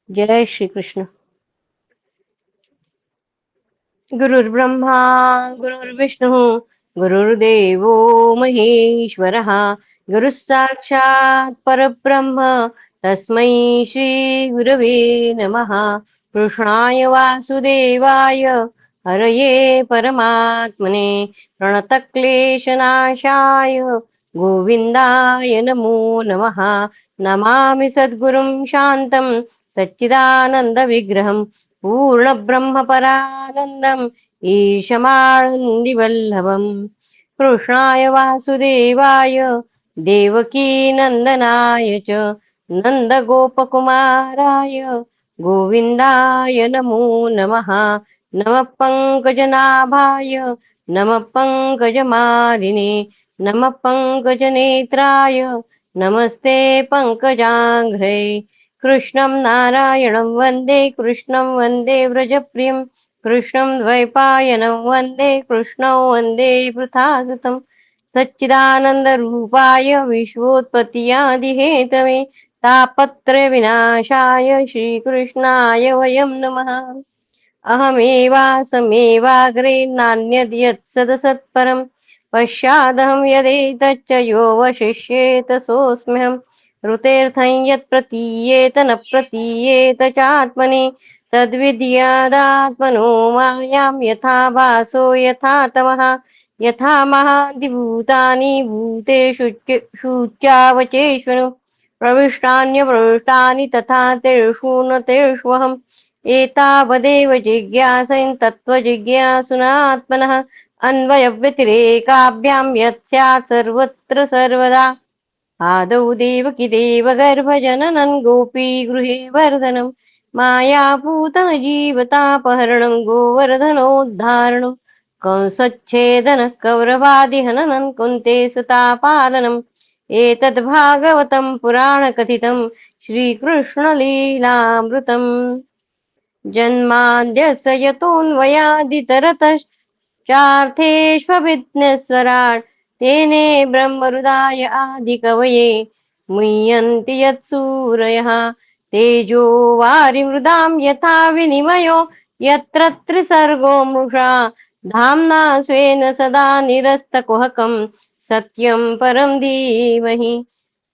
जय श्री कृष्ण। गुरुर्ब्रह्मा गुरुर्विष्णु गुरुर्देवो महेश्वरः गुरुः साक्षात् परब्रह्म तस्मै श्री गुरवे नमः। कृष्णाय वासुदेवाय हरये परमात्मने प्रणतक्लेशनाशाय गोविन्दाय नमो नमः। नमामि सद्गुरुं शान्तं सच्चिदानन्दविग्रहम् पूर्णब्रह्मपरानन्दम् ईशमानन्दिवल्लभम्। कृष्णाय वासुदेवाय देवकीनन्दनाय च नन्दगोपकुमाराय गोविन्दाय नमो नमः। नमः पङ्कजनाभाय नमः पङ्कजमालिने नमः पङ्कजनेत्राय नमस्ते पङ्कजाङ्घ्रे। कृष्णं नारायणं वन्दे कृष्णं वन्दे व्रजप्रियं कृष्णं द्वैपायनं वन्दे कृष्णं वन्दे वृथासुतं सच्चिदानन्दरूपाय विश्वोत्पत्त्यादिहेतवे तापत्रयविनाशाय श्रीकृष्णाय वयं नमः। अहमेवासमेवाग्रे नान्यद्यत् सदसत्परम् पश्चादहं यदेतच्च यो वशिष्येत सोऽस्म्यहम्। ऋतेऽर्थं यत् प्रतीयेत न प्रतीयेत चात्मनि तद्विद्यादात्मनो मायां यथा भासो यथा तमः। यथा महादिभूतानि भूतेषु शुच्यावचेष्वनु प्रविष्टान्यप्रविष्टानि तथा तेषु न तेष्वहम्। एतावदेव जिज्ञासयन् तत्त्वजिज्ञासुनात्मनः अन्वयव्यतिरेकाभ्यां यत् स्यात् सर्वत्र सर्वदा। आदौ देवकी देवगर्भजननं गोपीगृहे वर्धनं मायापूतनजीवतापहरणं गोवर्धनोद्धारणं कंसच्छेदनः कौरवादिहननं कुन्ते सुतापालनम्। एतद्भागवतं पुराणकथितं श्रीकृष्णलीलामृतम्। जन्माद्यस्य यतोऽन्वयादितरतश्चार्थेष्वभिज्ञस्वराट् तेने ब्रह्महृदाय आदिकवये मुह्यन्ति यत्सूरयः। तेजो वारिमृदां यथा विनिमयो यत्र त्रिसर्गो मृषा धाम्ना स्वेन सदा निरस्तकुहकं सत्यं परं धीमहि।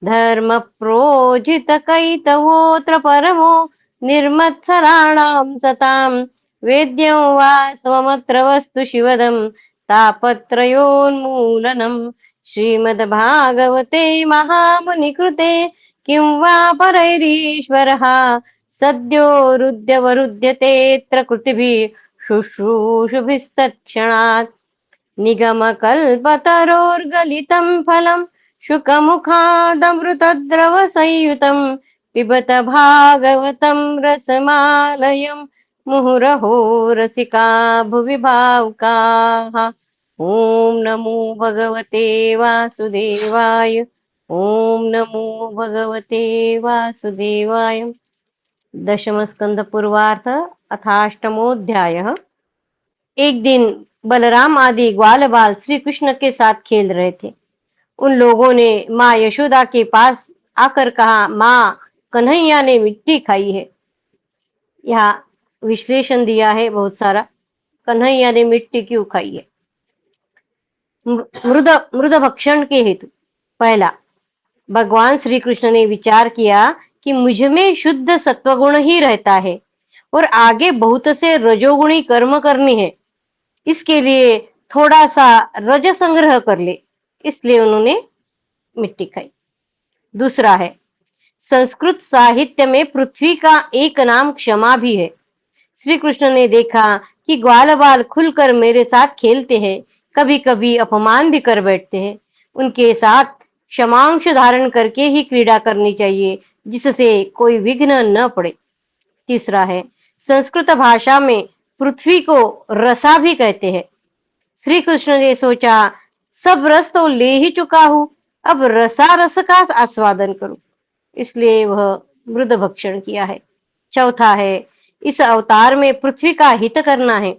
धर्मप्रोजितकैतवोऽत्र परमो निर्मत्सराणां सतां वेद्यं वास्तवमत्र वस्तु शिवदं तापत्रयोन्मूलनम्। श्रीमद्भागवते महामुनिकृते किं वा परैरीश्वरः सद्यो रुद्यवरुध्यतेऽत्र कृतिभिः शुश्रूषुभिस्तत्क्षणात्। निगमकल्पतरोर्गलितं फलं शुकमुखादमृतद्रवसंयुतं पिबत भागवतं रसमालयं मुहुरहो रसिका भुवि भावुकाः। ॐ नमो भगवते वासुदेवाय ॐ नमो भगवते वासुदेवाय। दशमस्कंद पूर्वार्ध अथाष्टमोऽध्यायः। एक दिन बलराम आदि ग्वाल बाल श्री कृष्ण के साथ खेल रहे थे। उन लोगों ने माँ यशोदा के पास आकर कहा, माँ कन्हैया ने मिट्टी खाई है। यहाँ विश्लेषण दिया है बहुत सारा। कन्हैया ने मिट्टी क्यों खाई है? मृद मृद भक्षण के हेतु। पहला, भगवान श्री कृष्ण ने विचार किया कि मुझ में शुद्ध सत्वगुण ही रहता है और आगे बहुत से रजोगुणी कर्म करनी है, इसके लिए थोड़ा सा रज संग्रह कर ले, इसलिए उन्होंने मिट्टी खाई। दूसरा है, संस्कृत साहित्य में पृथ्वी का एक नाम क्षमा भी है। श्री कृष्ण ने देखा कि ग्वाल बाल खुलकर मेरे साथ खेलते हैं, कभी कभी अपमान भी कर बैठते हैं। उनके साथ क्षमांश धारण करके ही क्रीड़ा करनी चाहिए, जिससे कोई विघ्न न पड़े। तीसरा है, संस्कृत भाषा में पृथ्वी को रसा भी कहते हैं। श्री कृष्ण ने सोचा, सब रस तो ले ही चुका हूं, अब रसा रस का आस्वादन करूं, इसलिए वह मृद भक्षण किया है। चौथा है, इस अवतार में पृथ्वी का हित करना है,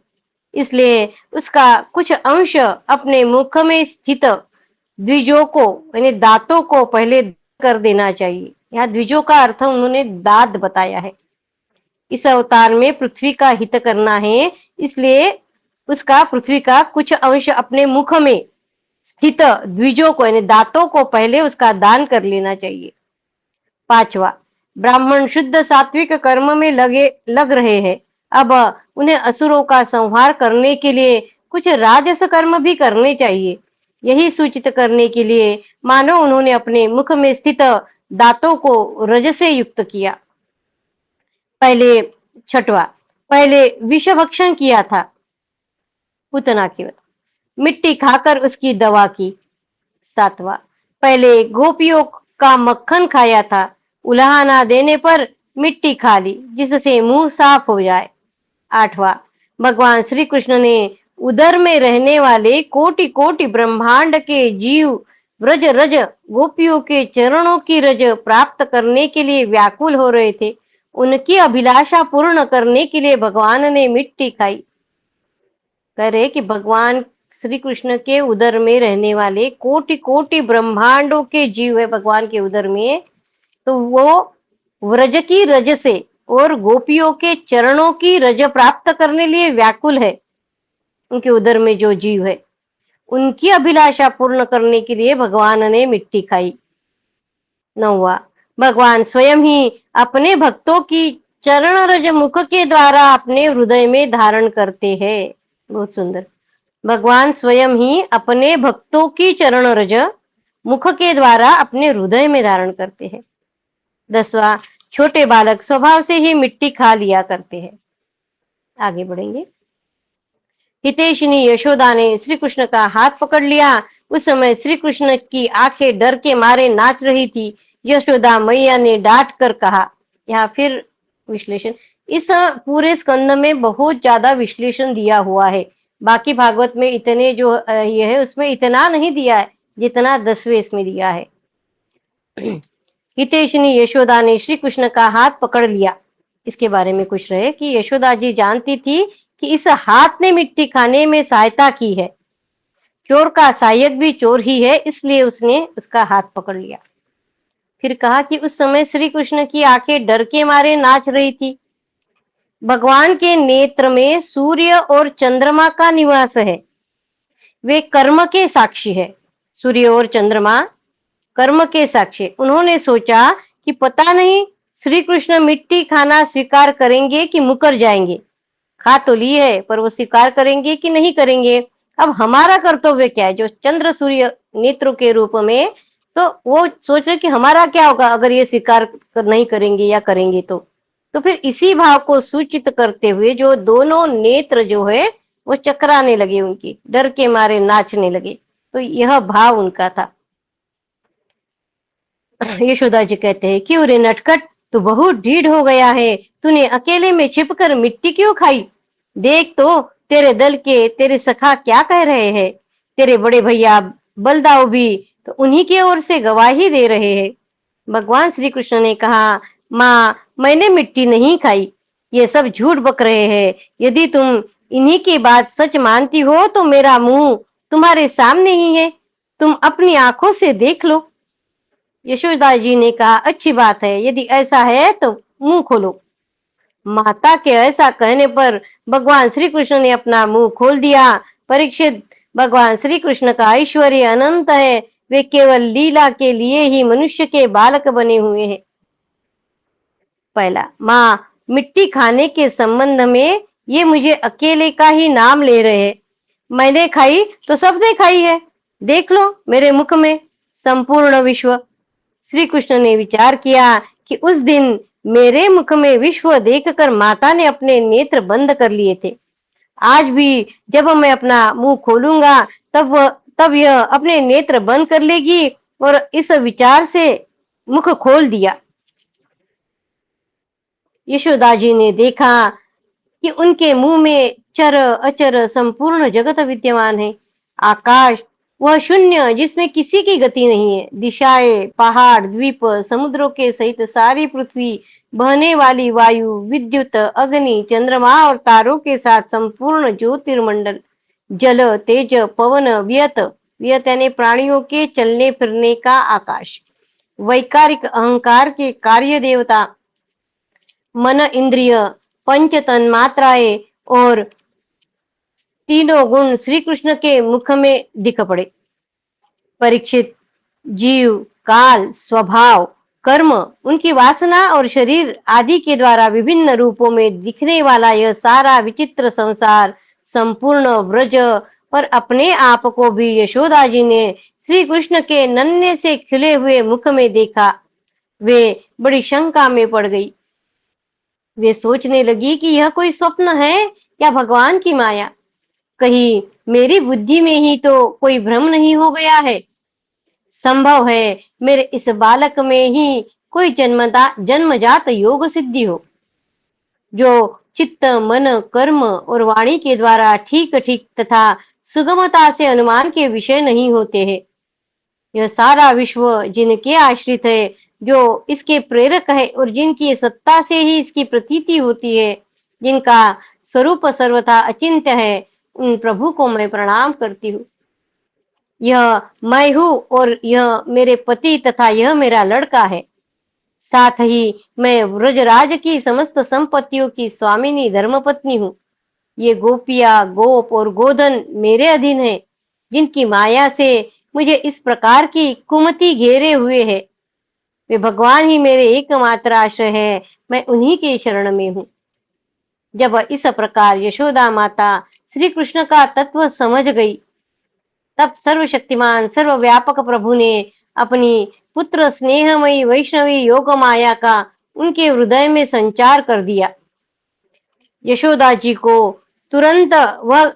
इसलिए उसका कुछ अंश अपने मुख में स्थित द्विजों को यानी दांतों को पहले कर देना चाहिए। यहाँ द्विजों का अर्थ उन्होंने दांत बताया है। इस अवतार में पृथ्वी का हित करना है, इसलिए उसका पृथ्वी का कुछ अंश अपने मुख में स्थित द्विजों को यानी दांतों को पहले उसका दान कर लेना चाहिए। पांचवा, ब्राह्मण शुद्ध सात्विक कर्म में लग रहे हैं। अब उन्हें असुरों का संहार करने के लिए कुछ राजस कर्म भी करने चाहिए। यही सूचित करने के लिए मानो उन्होंने अपने मुख में स्थित दांतों को रज से युक्त किया। पहले छठवा, पहले विष भक्षण किया था पूतना की, मिट्टी खाकर उसकी दवा की। सातवां, पहले गोपियों का मक्खन खाया था, उल्हाना देने पर मिट्टी खा ली जिससे मुंह साफ हो जाए। आठवां, भगवान श्री कृष्ण ने उदर में रहने वाले कोटि कोटि ब्रह्मांड के जीव व्रज रज गोपियों के चरणों की रज प्राप्त करने के लिए व्याकुल हो रहे थे, उनकी अभिलाषा पूर्ण करने के लिए भगवान ने मिट्टी खाई। कह रहे कि भगवान श्री कृष्ण के उदर में रहने वाले कोटि कोटि ब्रह्मांडों के जीव है भगवान के उदर में, तो वो व्रज की रज से और गोपियों के चरणों की रज प्राप्त करने लिए व्याकुल है। उनके उदर में जो जीव है उनकी अभिलाषा पूर्ण करने के लिए भगवान ने मिट्टी खाई। नौवा, भगवान स्वयं ही अपने भक्तों की चरण रज मुख के द्वारा अपने हृदय में धारण करते हैं। बहुत सुंदर, भगवान स्वयं ही अपने भक्तों की चरण रज मुख के द्वारा अपने हृदय में धारण करते हैं। 10वां, छोटे बालक स्वभाव से ही मिट्टी खा लिया करते हैं। आगे बढ़ेंगे। हितैषिनी यशोदा ने श्री कृष्ण का हाथ पकड़ लिया। उस समय श्री कृष्ण की आंखें डर के मारे नाच रही थी। यशोदा मैया ने डांट कर कहा, यहाँ फिर विश्लेषण, इस पूरे स्कंद में बहुत ज्यादा विश्लेषण दिया हुआ है। बाकी भागवत में इतने जो ये है उसमें इतना नहीं दिया है जितना 10वें इसमें दिया है। हितैषिनी यशोदा ने श्री कृष्ण का हाथ पकड़ लिया। इसके बारे में कुछ रहे कि यशोदा जी जानती थी कि इस हाथ ने मिट्टी खाने में सहायता की है, चोर का सहायक भी चोर ही है, इसलिए उसने उसका हाथ पकड़ लिया। फिर कहा कि उस समय श्री कृष्ण की आंखें डर के मारे नाच रही थी। भगवान के नेत्र में सूर्य और चंद्रमा का निवास है, वे कर्म के साक्षी है। सूर्य और चंद्रमा कर्म के साक्षी। उन्होंने सोचा कि पता नहीं श्री कृष्ण मिट्टी खाना स्वीकार करेंगे कि मुकर जाएंगे। खा तो ली है पर वो स्वीकार करेंगे कि नहीं करेंगे। अब हमारा कर्तव्य क्या है, जो चंद्र सूर्य नेत्रों के रूप में, तो वो सोच रहे कि हमारा क्या होगा अगर ये स्वीकार नहीं करेंगे या करेंगे तो फिर इसी भाव को सूचित करते हुए जो दोनों नेत्र जो है वो चकराने लगे, उनकी डर के मारे नाचने लगे। तो यह भाव उनका था। यशोदा जी कहते हैं, क्यों रे नटखट, तू बहुत ढीठ हो गया है, तूने अकेले में छिपकर मिट्टी क्यों खाई? देख तो तेरे दल के तेरे सखा क्या कह रहे हैं। तेरे बड़े भैया बलदाऊ भी तो उन्हीं की ओर से गवाही दे रहे हैं। भगवान श्री कृष्ण ने कहा, माँ मैंने मिट्टी नहीं खाई, ये सब झूठ बक रहे हैं। यदि तुम इन्हीं की बात सच मानती हो तो मेरा मुंह तुम्हारे सामने ही है, तुम अपनी आंखों से देख लो। यशोदा जी ने कहा, अच्छी बात है, यदि ऐसा है तो मुंह खोलो। माता के ऐसा कहने पर भगवान श्री कृष्ण ने अपना मुंह खोल दिया। परीक्षित, भगवान श्री कृष्ण का ऐश्वर्य अनंत है, वे केवल लीला के लिए ही मनुष्य के बालक बने हुए हैं। पहला, माँ मिट्टी खाने के संबंध में ये मुझे अकेले का ही नाम ले रहे हैं। मैंने खाई तो सबने खाई है, देख लो मेरे मुख में संपूर्ण विश्व। श्री कृष्ण ने विचार किया कि उस दिन मेरे मुख में विश्व देखकर माता ने अपने नेत्र बंद कर लिए थे। आज भी जब मैं अपना मुंह खोलूंगा तब यह अपने नेत्र बंद कर लेगी, और इस विचार से मुख खोल दिया। यशोदा जी ने देखा कि उनके मुंह में चर अचर संपूर्ण जगत विद्यमान है। आकाश वह शून्य जिसमें किसी की गति नहीं है, दिशाएं, पहाड़, द्वीप, समुद्रों के सहित सारी पृथ्वी, बहने वाली वायु, विद्युत, अग्नि, चंद्रमा और तारों के साथ संपूर्ण ज्योतिर्मंडल, जल, तेज, पवन, व्यत व्यत यानी प्राणियों के चलने फिरने का आकाश, वैकारिक अहंकार के कार्य देवता, मन, इंद्रिय, पंच तन्मात्राएं और तीनों गुण श्री कृष्ण के मुख में दिख पड़े। परीक्षित, जीव, काल, स्वभाव, कर्म, उनकी वासना और शरीर आदि के द्वारा विभिन्न रूपों में दिखने वाला यह सारा विचित्र संसार, संपूर्ण व्रज और अपने आप को भी यशोदा जी ने श्री कृष्ण के नन्हे से खिले हुए मुख में देखा। वे बड़ी शंका में पड़ गई। वे सोचने लगी कि यह कोई स्वप्न है या भगवान की माया। कहीं मेरी बुद्धि में ही तो कोई भ्रम नहीं हो गया है। संभव है मेरे इस बालक में ही कोई जन्मजात योग सिद्धि हो, जो चित्त, मन, कर्म और वाणी के द्वारा ठीक ठीक तथा सुगमता से अनुमान के विषय नहीं होते हैं। यह सारा विश्व जिनके आश्रित है, जो इसके प्रेरक है और जिनकी सत्ता से ही इसकी प्रतीति होती है, जिनका स्वरूप सर्वथा अचिंत्य है, उन प्रभु को मैं प्रणाम करती हूँ। यह मैं हूँ और यह मेरे पति तथा यह मेरा लड़का है। साथ ही मैं व्रजराज की समस्त संपत्तियों की स्वामिनी धर्मपत्नी हूँ। ये गोपिया, गोप और गोधन मेरे अधीन है, जिनकी माया से मुझे इस प्रकार की कुमति घेरे हुए है। वे भगवान ही मेरे एकमात्र आश्रय है, मैं उन्हीं के शरण में हूँ। जब इस प्रकार यशोदा माता श्री कृष्ण का तत्व समझ गई, तब सर्वशक्तिमान सर्वव्यापक प्रभु ने अपनी पुत्र स्नेहमयी वैष्णवी योग माया का उनके हृदय में संचार कर दिया। यशोदा जी को तुरंत वह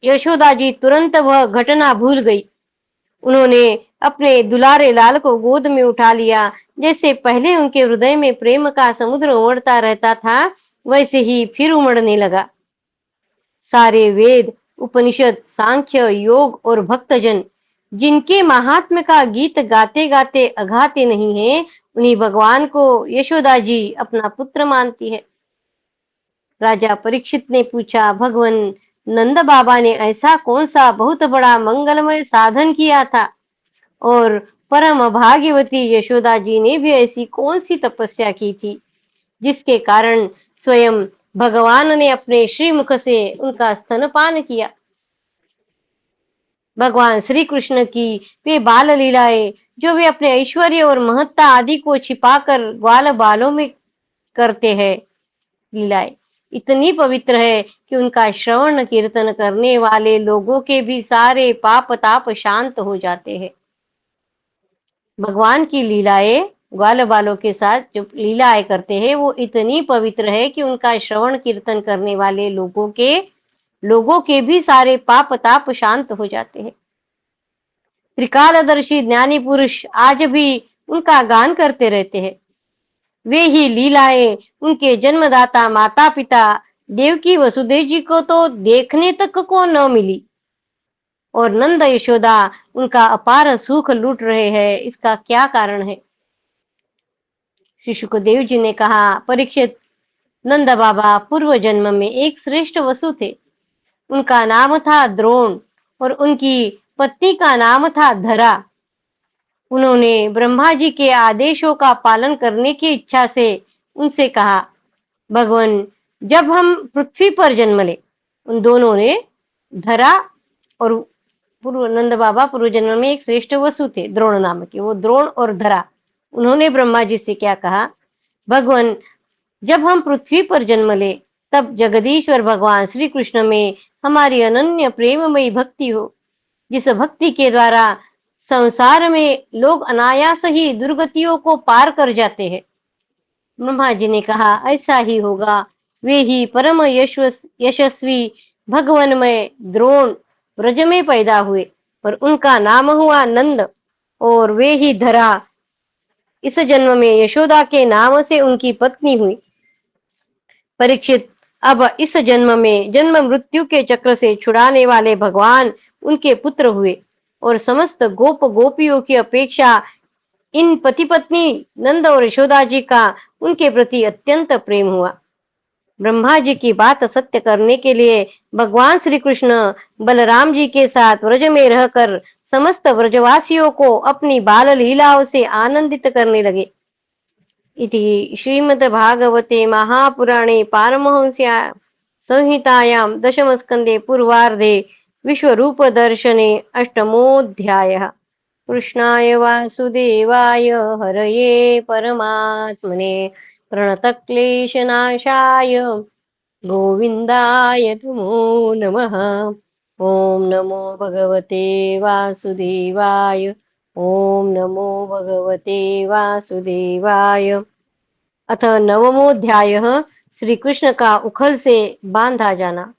यशोदा जी तुरंत वह घटना भूल गई। उन्होंने अपने दुलारे लाल को गोद में उठा लिया। जैसे पहले उनके हृदय में प्रेम का समुद्र उमड़ता रहता था, वैसे ही फिर उमड़ने लगा। सारे वेद, उपनिषद, सांख्य, योग और भक्तजन जिनके महात्म्य का गीत गाते गाते अघाते नहीं है, उन्हीं भगवान को यशोदा जी अपना पुत्र मानती है। राजा परीक्षित ने पूछा, भगवान नंद बाबा ने ऐसा कौन सा बहुत बड़ा मंगलमय साधन किया था और परम भाग्यवती यशोदा जी ने भी ऐसी कौन सी तपस्या की थी, जिसके कारण स्वयं भगवान ने अपने श्रीमुख से उनका स्तनपान किया। भगवान श्री कृष्ण की वे बाल लीलाएं, जो वे अपने ऐश्वर्य और महत्ता आदि को छिपाकर ग्वाल बालों में करते हैं, लीलाएं इतनी पवित्र है कि उनका श्रवण कीर्तन करने वाले लोगों के भी सारे पाप ताप शांत हो जाते हैं। भगवान की लीलाएं ग्वाल बालों के साथ जो लीलाएं करते हैं, वो इतनी पवित्र है कि उनका श्रवण कीर्तन करने वाले लोगों के भी सारे पाप ताप शांत हो जाते हैं। त्रिकालदर्शी ज्ञानी पुरुष आज भी उनका गान करते रहते हैं। वे ही लीलाएं उनके जन्मदाता माता पिता देवकी वसुदेव जी को तो देखने तक को न मिली, और नंद यशोदा उनका अपार सुख लूट रहे हैं। इसका क्या कारण है? श्री सुखदेव जी ने कहा, परीक्षित, नंद बाबा पूर्व जन्म में एक श्रेष्ठ वसु थे। उनका नाम था द्रोण और उनकी पत्नी का नाम था धरा। उन्होंने ब्रह्मा जी के आदेशों का पालन करने की इच्छा से उनसे कहा, भगवान, जब हम पृथ्वी पर जन्म ले। उन दोनों ने, धरा और पूर्व नंद बाबा पूर्व जन्म में एक श्रेष्ठ वसु थे द्रोण नाम के, वो द्रोण और धरा, उन्होंने ब्रह्मा जी से क्या कहा, भगवान, जब हम पृथ्वी पर जन्म ले, तब जगदीश्वर भगवान श्री कृष्ण में हमारी अनन्य प्रेममयी भक्ति हो, जिस भक्ति के द्वारा संसार में लोग अनायास ही दुर्गतियों को पार कर जाते हैं। ब्रह्मा जी ने कहा, ऐसा ही होगा। वे ही परम यशस्वी भगवनमय द्रोण ब्रज में पैदा हुए, पर उनका नाम हुआ नंद, और वे ही धरा इस जन्म में यशोदा के नाम से उनकी पत्नी हुई। परीक्षित, अब इस जन्म में जन्म मृत्यु के चक्र से छुड़ाने वाले भगवान उनके पुत्र हुए, और समस्त गोप गोपियों की अपेक्षा इन पति पत्नी नंद और यशोदा जी का उनके प्रति अत्यंत प्रेम हुआ। ब्रह्मा जी की बात सत्य करने के लिए भगवान श्री कृष्ण बलराम जी के साथ व्रज में रहकर समस्त व्रजवासियों को अपनी बाल लीलाओं से आनंदित करने लगे। इति श्रीमद्भागवते महापुराणे पारमहंस्या संहितायां दशमस्कन्धे पूर्वार्धे विश्वरूपदर्शने अष्टमोऽध्यायः। कृष्णाय वासुदेवाय हरये परमात्मने प्रणतक्लेशनाशाय गोविन्दाय नमो नमः। ॐ नमो भगवते वासुदेवाय। ॐ नमो भगवते वासुदेवाय। अथ नवमोऽध्यायः। श्री कृष्ण का उखल से बांधा जाना।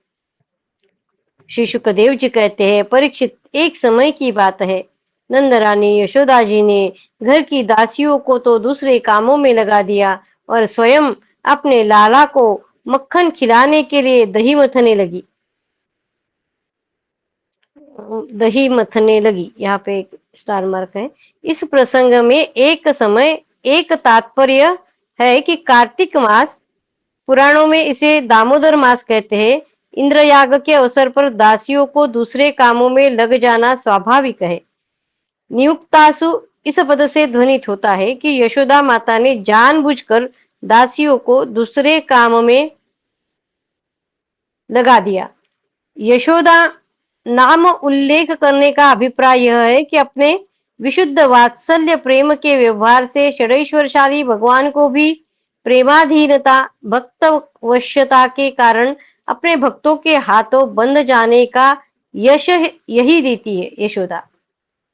श्री शुकदेव जी कहते हैं, परीक्षित, एक समय की बात है, नंद रानी यशोदा जी ने घर की दासियों को तो दूसरे कामों में लगा दिया और स्वयं अपने लाला को मक्खन खिलाने के लिए दही मथने लगी। दही मथने लगी, यहाँ पे एक स्टार मार्क है। इस प्रसंग में एक समय एक तात्पर्य है कि कार्तिक मास, पुराणों में इसे दामोदर मास कहते हैं, इंद्रयाग के अवसर पर दासियों को दूसरे कामों में लग जाना स्वाभाविक है। नियुक्तासु इस पद से ध्वनित होता है कि यशोदा माता ने जानबूझकर दासियों को दूसरे काम में लगा दिया। यशोदा नाम उल्लेख करने का अभिप्राय यह है कि अपने विशुद्ध वात्सल्य प्रेम के व्यवहार से षडैश्वरशाली भगवान को भी प्रेमाधीनता भक्त वश्यता के कारण अपने भक्तों के हाथों बंध जाने का यश यही देती है यशोदा।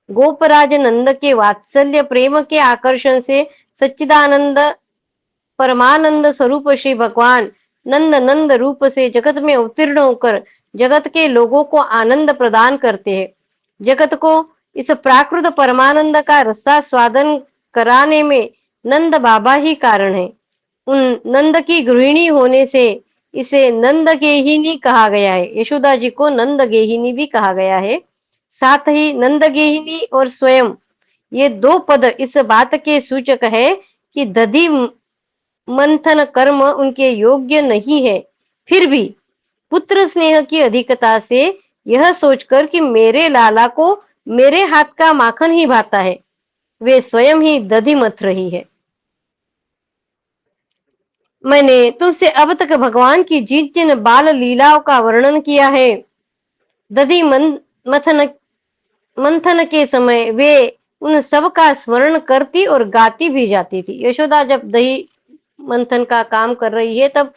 गोपराज नंद के वात्सल्य प्रेम के आकर्षण से सच्चिदानंद परमानंद स्वरूप श्री भगवान नंद नंद रूप से जगत में अवतीर्ण होकर जगत के लोगों को आनंद प्रदान करते हैं। जगत को इस प्राकृत परमानंद का रसा स्वादन कराने में नंद बाबा ही कारण है। उन नंद की गृहिणी होने से इसे नंद गेहिनी कहा गया है। यशोदा जी को नंद गेहिनी भी कहा गया है। साथ ही नंद गेहिनी और स्वयं, ये दो पद इस बात के सूचक है कि दधि मंथन कर्म उनके योग्य नहीं है। फिर भी पुत्र स्नेह की अधिकता से यह सोचकर कि मेरे लाला को मेरे हाथ का माखन ही भाता है, वे स्वयं ही दधि मथ रही है। मैंने तुमसे अब तक भगवान की जिन जिन बाल लीलाओं का वर्णन किया है, दधि मंथन के समय वे उन सब का स्मरण करती और गाती भी जाती थी। यशोदा जब दही मंथन का काम कर रही है, तब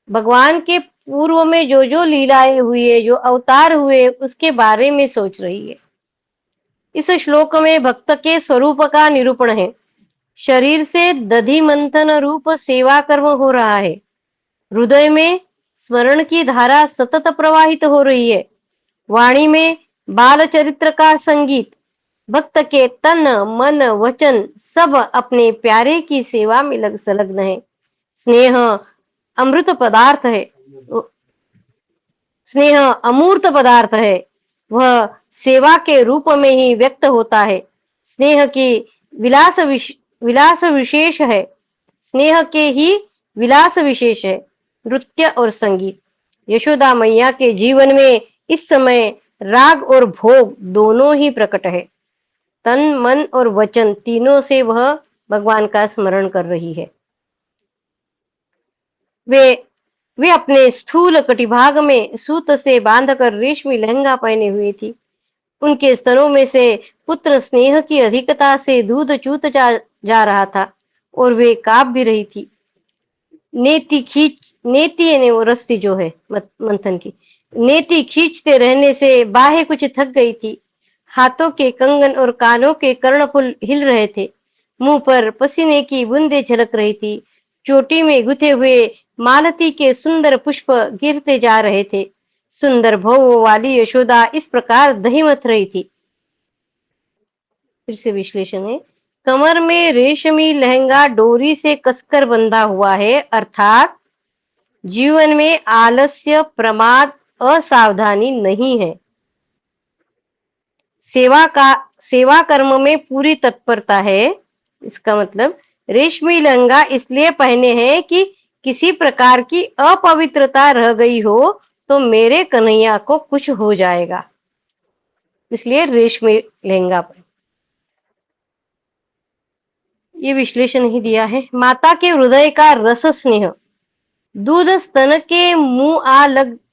भगवान के पूर्व में जो जो लीलाएं हुई है, जो अवतार हुए, उसके बारे में सोच रही है। इस श्लोक में भक्त के स्वरूप का निरूपण है। शरीर से दधि मंथन रूप सेवा कर्म हो रहा है। हृदय में स्मरण की धारा सतत प्रवाहित हो रही है। वाणी में बाल चरित्र का संगीत। भक्त के तन मन वचन सब अपने प्यारे की सेवा में संलग्न है। स्नेह अमृत पदार्थ है, स्नेह अमूर्त पदार्थ है, वह सेवा के रूप में ही व्यक्त होता है। स्नेह की विलास विशेष है, स्नेह के ही विलास विशेष है नृत्य और संगीत। यशोदा मैया के जीवन में इस समय राग और भोग दोनों ही प्रकट है। तन मन और वचन तीनों से वह भगवान का स्मरण कर रही है। वे अपने स्थूल कटिभाग में सूत से बांधकर रेशमी लहंगा पहने हुई थी। उनके स्तनों में से पुत्र स्नेह की अधिकता से दूध चूत जा रहा था और वे कांप भी रही थी। नेति ने वो रस्सी जो है मंथन की, नेति खींचते रहने से बाहें कुछ थक गई थी। हाथों के कंगन और कानों के कर्णफुल हिल रहे थे। मुंह पर पसीने की बूंदें झलक रही थी। चोटी में गुथे हुए मालती के सुंदर पुष्प गिरते जा रहे थे। सुंदर भौं वाली यशोदा इस प्रकार दही मथ रही थी। फिर से विश्लेषण है। कमर में रेशमी लहंगा डोरी से कसकर बंधा हुआ है, अर्थात जीवन में आलस्य, प्रमाद, असावधानी नहीं है। सेवा कर्म में पूरी तत्परता है। इसका मतलब रेशमी लहंगा इसलिए पहने हैं कि किसी प्रकार की अपवित्रता रह गई हो तो मेरे कन्हैया को कुछ हो जाएगा, इसलिए रेशमी लहंगा पर। ये विश्लेषण ही दिया है। माता के हृदय का रस स्नेह, दूध स्तन के मुंह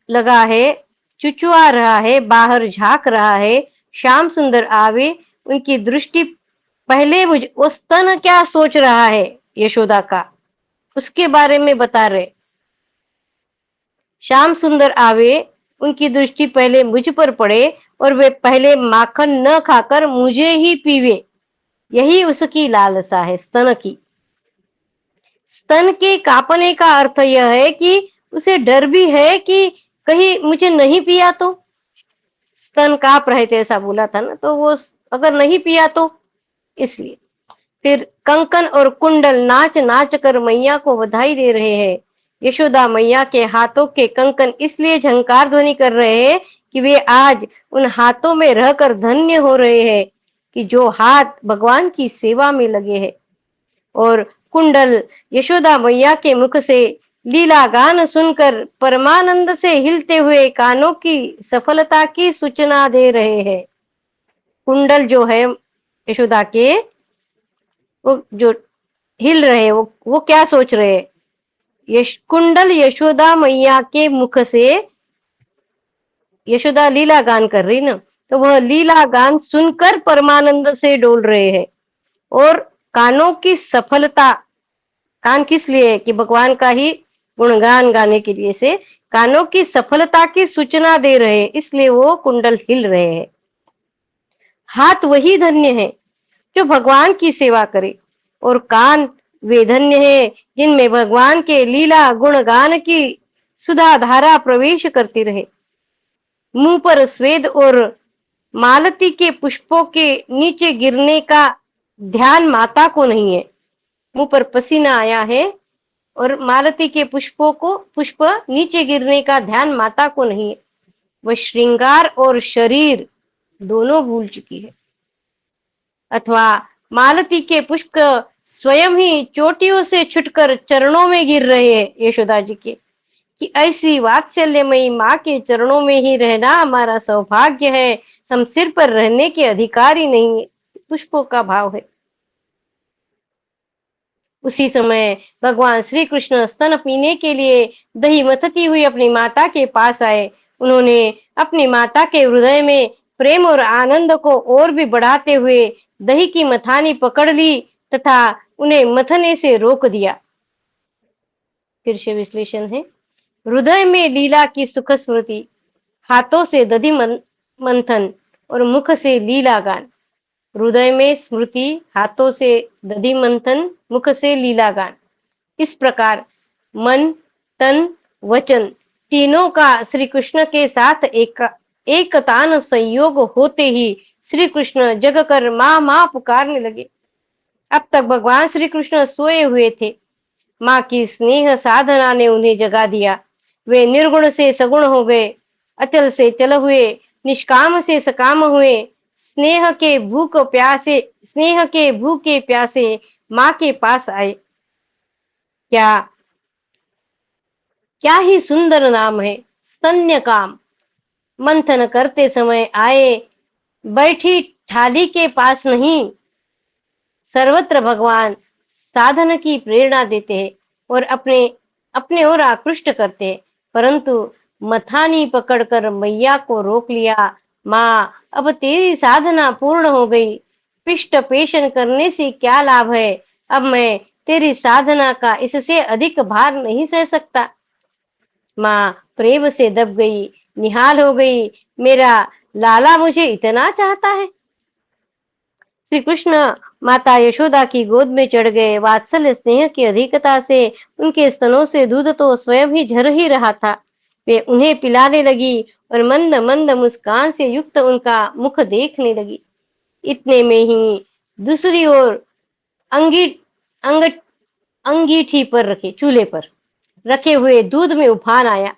लगा है, चुचुआ रहा है, बाहर झांक रहा है, श्याम सुंदर आवे, उनकी दृष्टि पहले वो स्तन क्या सोच रहा है यशोदा का, उसके बारे में बता रहे। श्याम सुंदर आवे, उनकी दृष्टि पहले मुझ पर पड़े और वे पहले माखन न खाकर मुझे ही पीवे, यही उसकी लालसा है स्तन की। स्तन के कांपने का अर्थ यह है कि उसे डर भी है कि कहीं मुझे नहीं पिया तो। स्तन कांप रहे थे ऐसा बोला था ना, तो वो अगर नहीं पिया तो इसलिए। फिर कंकन और कुंडल नाच नाच कर मैया को बधाई दे रहे हैं। यशोदा मैया के हाथों के कंकन इसलिए झंकार ध्वनि कर रहे हैं कि वे आज उन हाथों में रहकर धन्य हो रहे हैं कि जो हाथ भगवान की सेवा में लगे हैं। और कुंडल यशोदा मैया के मुख से लीला गान सुनकर परमानंद से हिलते हुए कानों की सफलता की सूचना दे रहे हैं। कुंडल जो है यशोदा के, वो जो हिल रहे हैं, वो क्या सोच रहे हैं? कुंडल यशोदा मैया के मुख से, यशोदा लीला गान कर रही ना, तो वह लीला गान सुनकर परमानंद से डोल रहे हैं। और कानों की सफलता, कान किस लिए? कि भगवान का ही गुणगान गाने के लिए से कानों की सफलता की सूचना दे रहे हैं, इसलिए वो कुंडल हिल रहे हैं। हाथ वही धन्य है जो भगवान की सेवा करे, और कान वे धन्य है जिनमें भगवान के लीला गुणगान की सुधा धारा प्रवेश करती रहे। मुंह पर स्वेद और मालती के पुष्पों के नीचे गिरने का ध्यान माता को नहीं है। मुंह पर पसीना आया है और मालती के पुष्प नीचे गिरने का ध्यान माता को नहीं है। वह श्रृंगार और शरीर दोनों भूल चुकी है। अथवा मालती के पुष्प स्वयं ही चोटियों से छुटकर चरणों में गिर रहे हैं यशोदा जी के, कि ऐसी वात्सल्यमयी माँ के चरणों में ही रहना हमारा सौभाग्य है, हम सिर पर रहने के अधिकारी नहीं है। पुष्पों का भाव है। उसी समय भगवान श्री कृष्ण स्तन पीने के लिए दही मथती हुई अपनी माता के पास आए। उन्होंने अपनी माता के हृदय में प्रेम और आनंद को और भी बढ़ाते हुए दही की मथानी पकड़ ली तथा उन्हें मथने से रोक दिया। फिर से विश्लेषण है। हृदय में लीला की सुख स्मृति, हाथों से दधि मंथन और मुख से लीला गान। हृदय में स्मृति, हाथों से दधि मंथन, मुख से लीला गान। इस प्रकार मन, तन, वचन तीनों का श्री कृष्ण के साथ एकतान संयोग होते ही श्री कृष्ण जग कर माँ माँ पुकारने लगे। अब तक भगवान श्री कृष्ण सोए हुए थे। माँ की स्नेह साधना ने उन्हें जगा दिया। वे निर्गुण से सगुण हो गए, अचल से चल हुए, निष्काम से सकाम हुए। स्नेह के भूखे प्यासे माँ के पास आए। क्या क्या ही सुंदर नाम है, स्तन्य काम। मंथन करते समय आए, बैठी थाली के पास नहीं। सर्वत्र भगवान साधन की प्रेरणा देते हैं और अपने अपने ओर आकृष्ट करते हैं, परंतु मथानी पकड़कर मैया को रोक लिया। माँ, अब तेरी साधना पूर्ण हो गई, पिष्ट पेषण करने से क्या लाभ है? अब मैं तेरी साधना का इससे अधिक भार नहीं सह सकता। माँ प्रेम से दब गई, निहाल हो गई। मेरा लाला मुझे इतना चाहता है। श्री कृष्ण माता यशोदा की गोद में चढ़ गए। वात्सल्य स्नेह की अधिकता से उनके स्तनों से दूध तो स्वयं ही झर ही रहा था। वे उन्हें पिलाने लगी और मंद मंद मुस्कान से युक्त उनका मुख देखने लगी। इतने में ही दूसरी ओर अंगी अंग अंगीठी पर रखे चूल्हे पर रखे हुए दूध में उफान आया।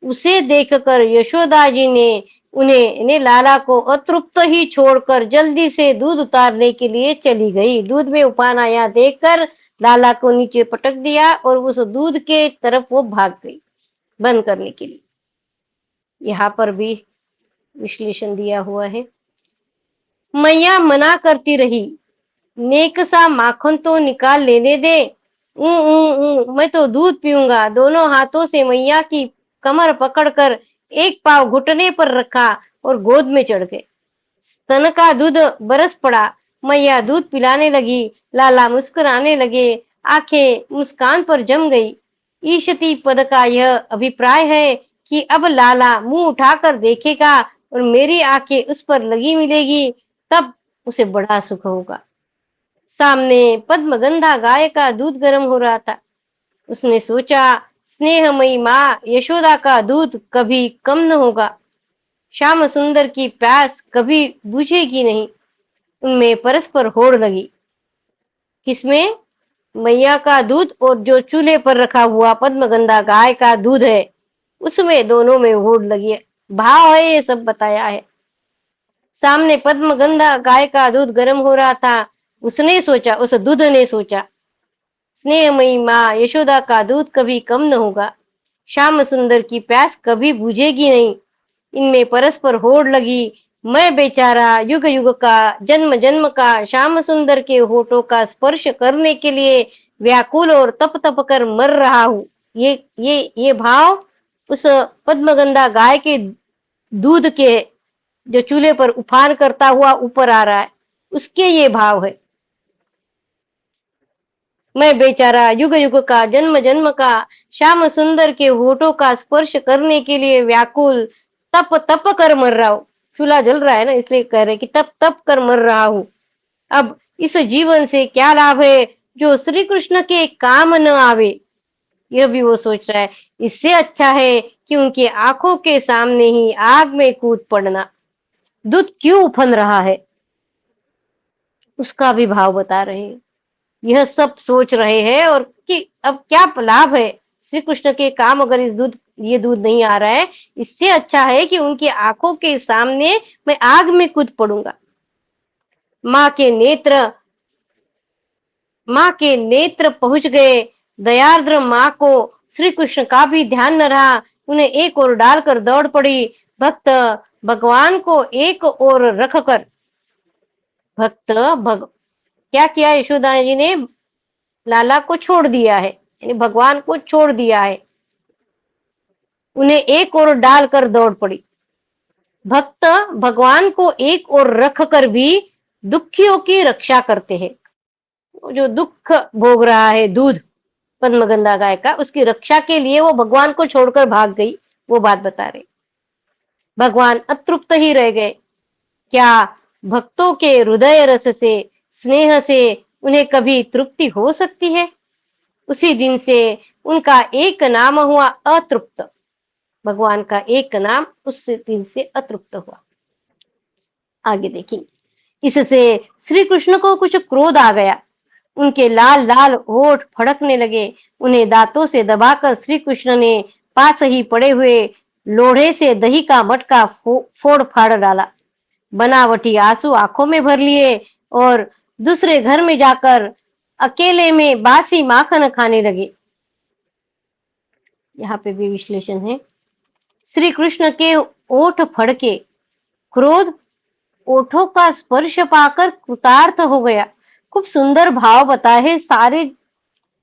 उसे देखकर यशोदा जी ने उन्हें लाला को अतृप्त ही छोड़कर जल्दी से दूध उतारने के लिए चली गई। दूध में उफान आया देखकर लाला को नीचे पटक दिया और उस दूध के तरफ वो भाग गई बंद करने के लिए। यहाँ पर भी विश्लेषण दिया हुआ है। मैया मना करती रही, नेक सा माखन तो निकाल लेने दे। मैं तो दूध पीऊंगा। दोनों हाथों से मैया की कमर पकड़कर एक पाव घुटने पर रखा और गोद में चढ़ गए। स्तन का दूध बरस पड़ा। मैया दूध पिलाने लगी। लाला मुस्कुराने लगे। आंखें मुस्कान पर जम गई। ईशती पद का यह अभिप्राय है कि अब लाला मुंह उठाकर देखेगा और मेरी आंखें उस पर लगी मिलेगी, तब उसे बड़ा सुख होगा। सामने पद्मगंधा गाय का दूध गर्म हो रहा था। उसने सोचा, स्नेहमयी माँ यशोदा का दूध कभी कम न होगा। श्याम सुंदर की प्यास कभी बुझेगी नहीं। उनमें परस्पर होड़ लगी। किसमें? मैया का दूध और जो चूल्हे पर रखा हुआ पद्मगंधा गाय का दूध है, उसमें दोनों में होड़ लगी है। भाव है, ये सब बताया है। सामने पद्मगंधा गाय का दूध गर्म हो रहा था। उसने सोचा, उस दूध ने सोचा, स्नेहमयी माँ यशोदा का दूध कभी कम न होगा। श्याम सुंदर की प्यास कभी बुझेगी नहीं। इनमें परस्पर होड़ लगी। मैं बेचारा युग युग का, जन्म जन्म का श्याम सुंदर के होठों का स्पर्श करने के लिए व्याकुल और तप तप कर मर रहा हूँ। ये भाव उस पद्मगंधा गाय के दूध के, जो चूल्हे पर उफान करता हुआ ऊपर आ रहा है, उसके ये भाव है। मैं बेचारा युग युग का, जन्म जन्म का श्याम सुंदर के होठों का स्पर्श करने के लिए व्याकुल तप तप कर मर रहा हूं। चूल्हा जल रहा है ना, इसलिए कह रहे कि तप तप कर मर रहा हूं। अब इस जीवन से क्या लाभ है जो श्री कृष्ण के काम न आवे। यह भी वो सोच रहा है। इससे अच्छा है कि उनकी आंखों के सामने ही आग में कूद पड़ना। दूध क्यों उफन रहा है, उसका भी भाव बता रहे हैं। यह सब सोच रहे हैं और कि अब क्या लाभ है श्री कृष्ण के काम, अगर ये दूध नहीं आ रहा है। इससे अच्छा है कि उनकी आंखों के सामने मैं आग में कूद पड़ूंगा। माँ के नेत्र माँ के नेत्र पहुंच गए। दयार्द्र माँ को श्री कृष्ण का भी ध्यान न रहा। उन्हें एक ओर डालकर दौड़ पड़ी। भक्त भगवान को एक ओर रखकर भक्त भग क्या किया यशोदा जी ने? लाला को छोड़ दिया है, यानी भगवान को छोड़ दिया है। उन्हें एक ओर डालकर दौड़ पड़ी। भक्त भगवान को एक ओर रख कर भी दुखियों की रक्षा करते हैं। जो दुख भोग रहा है दूध पद्मगंधा गाय का, उसकी रक्षा के लिए वो भगवान को छोड़कर भाग गई। वो बात बता रहे। भगवान अतृप्त ही रह गए। क्या भक्तों के हृदय रस से, स्नेह से उन्हें कभी तृप्ति हो सकती है? उसी दिन से उनका एक नाम हुआ अतृप्त। भगवान का एक नाम उस दिन से अतृप्त हुआ। आगे देखिए। इससे श्री कृष्ण को कुछ क्रोध आ गया। उनके लाल लाल होठ फड़कने लगे। उन्हें दांतों से दबाकर श्री कृष्ण ने पास ही पड़े हुए लोढ़े से दही का मटका फोड़ फाड़ डाला। बनावटी आंसू आंखों में भर लिए और दूसरे घर में जाकर अकेले में बासी माखन खाने लगे। यहाँ पे भी विश्लेषण है। श्री कृष्ण के ओठ फड़के। क्रोध ओठों का स्पर्श पाकर कृतार्थ हो गया। खूब सुंदर भाव बताए हैं सारे।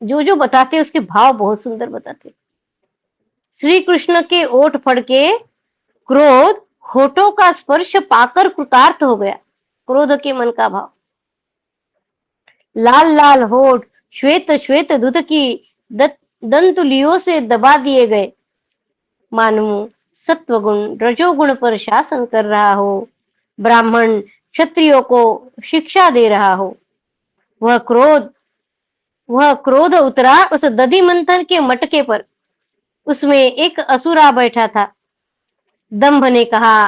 जो जो बताते उसके भाव बहुत सुंदर बताते। श्री कृष्ण के ओठ फड़के। क्रोध होठों का स्पर्श पाकर कृतार्थ हो गया। क्रोध के मन का भाव। लाल लाल होठ श्वेत श्वेत दूध की दंतुलियों से दबा दिए गए। मानो सत्वगुण रजोगुण पर शासन कर रहा हो। ब्राह्मण क्षत्रियों को शिक्षा दे रहा हो। वह क्रोध उतरा उस दधि मंथन के मटके पर। उसमें एक असुरा बैठा था। दंभ ने कहा,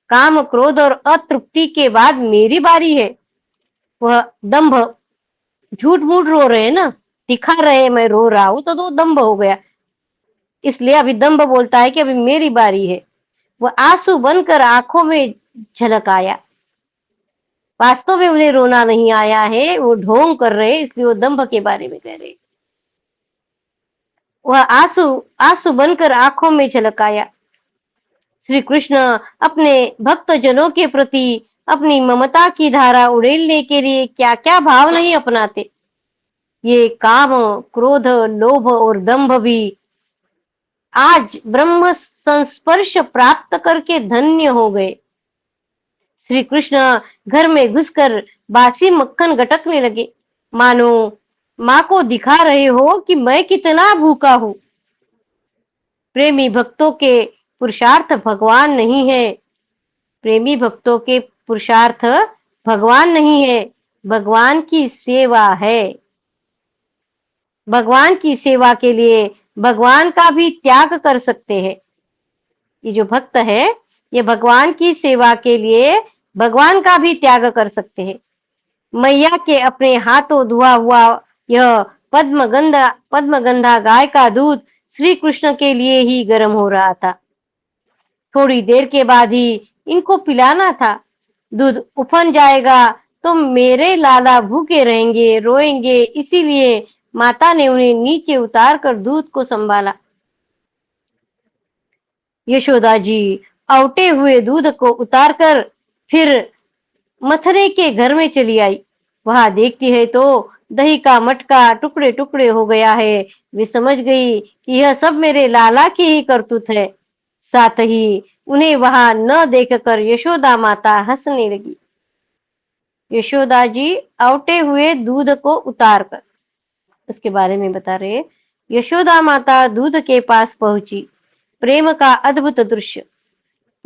काम क्रोध और अतृप्ति के बाद मेरी बारी है। वह दंभ, झूठ मूठ रो रहे हैं ना, दिखा रहे मैं रो रहा हूं, तो दंभ हो गया। इसलिए अभी दंभ बोलता है कि अभी मेरी बारी है। वह आंसू बनकर आंखों में झलक आया। वास्तव में उन्हें रोना नहीं आया है, वो ढोंग कर रहे, इसलिए वो दंभ के बारे में कह रहे। वह आंसू आंसू बनकर आंखों में झलक आया। श्री कृष्ण अपने भक्त जनों के प्रति अपनी ममता की धारा उड़ेलने के लिए क्या क्या भाव नहीं अपनाते। ये काम, क्रोध, लोभ और दंभ भी आज ब्रह्म संस्पर्श प्राप्त करके धन्य हो गए। श्री कृष्ण घर में घुसकर बासी मक्खन गटकने लगे, मानो माँ को दिखा रहे हो कि मैं कितना भूखा हूँ। प्रेमी भक्तों के पुरुषार्थ भगवान नहीं है। प्रेमी भक्तों के पुरुषार्थ भगवान नहीं है, भगवान की सेवा है। भगवान की सेवा के लिए भगवान का भी त्याग कर सकते हैं। ये जो भक्त है, ये भगवान की सेवा के लिए भगवान का भी त्याग कर सकते हैं। मैया के अपने हाथों धुआ हुआ यह पद्मगंधा गाय का दूध श्री कृष्ण के लिए ही गर्म हो रहा था। थोड़ी देर के बाद ही इनको पिलाना था। दूध उफन जाएगा तो मेरे लाला भूखे रहेंगे, रोएंगे, इसीलिए माता ने उन्हें नीचे उतार कर दूध को संभाला। यशोदा जी औटे हुए दूध को उतारकर फिर मथुरे के घर में चली आई। वहां देखती है तो दही का मटका टुकड़े टुकड़े हो गया है। वे समझ गई कि यह सब मेरे लाला की ही करतूत है। साथ ही उन्हें वहां न देखकर यशोदा माता हंसने लगी। यशोदा जी औटे हुए दूध को उतारकर, उसके बारे में बता रहे। यशोदा माता दूध के पास पहुंची। प्रेम का अद्भुत दृश्य।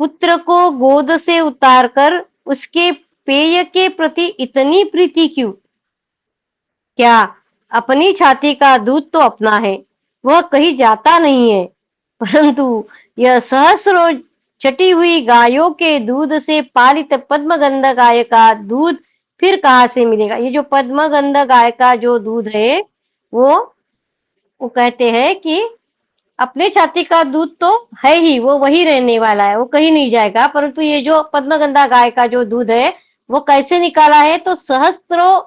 पुत्र को गोद से उतारकर उसके पेय के प्रति इतनी प्रीति क्यों? क्या अपनी छाती का दूध तो अपना है, वह कहीं जाता नहीं है, परंतु यह सहस्रों छटी हुई गायों के दूध से पालित पद्मगंध गाय का दूध फिर कहाँ से मिलेगा? ये जो पद्मगंध गाय का जो दूध है, वो कहते हैं कि अपने छाती का दूध तो है ही, वो वही रहने वाला है, वो कहीं नहीं जाएगा। परंतु ये जो पद्मगंधा गाय का जो दूध है, वो कैसे निकाला है? तो सहस्त्रों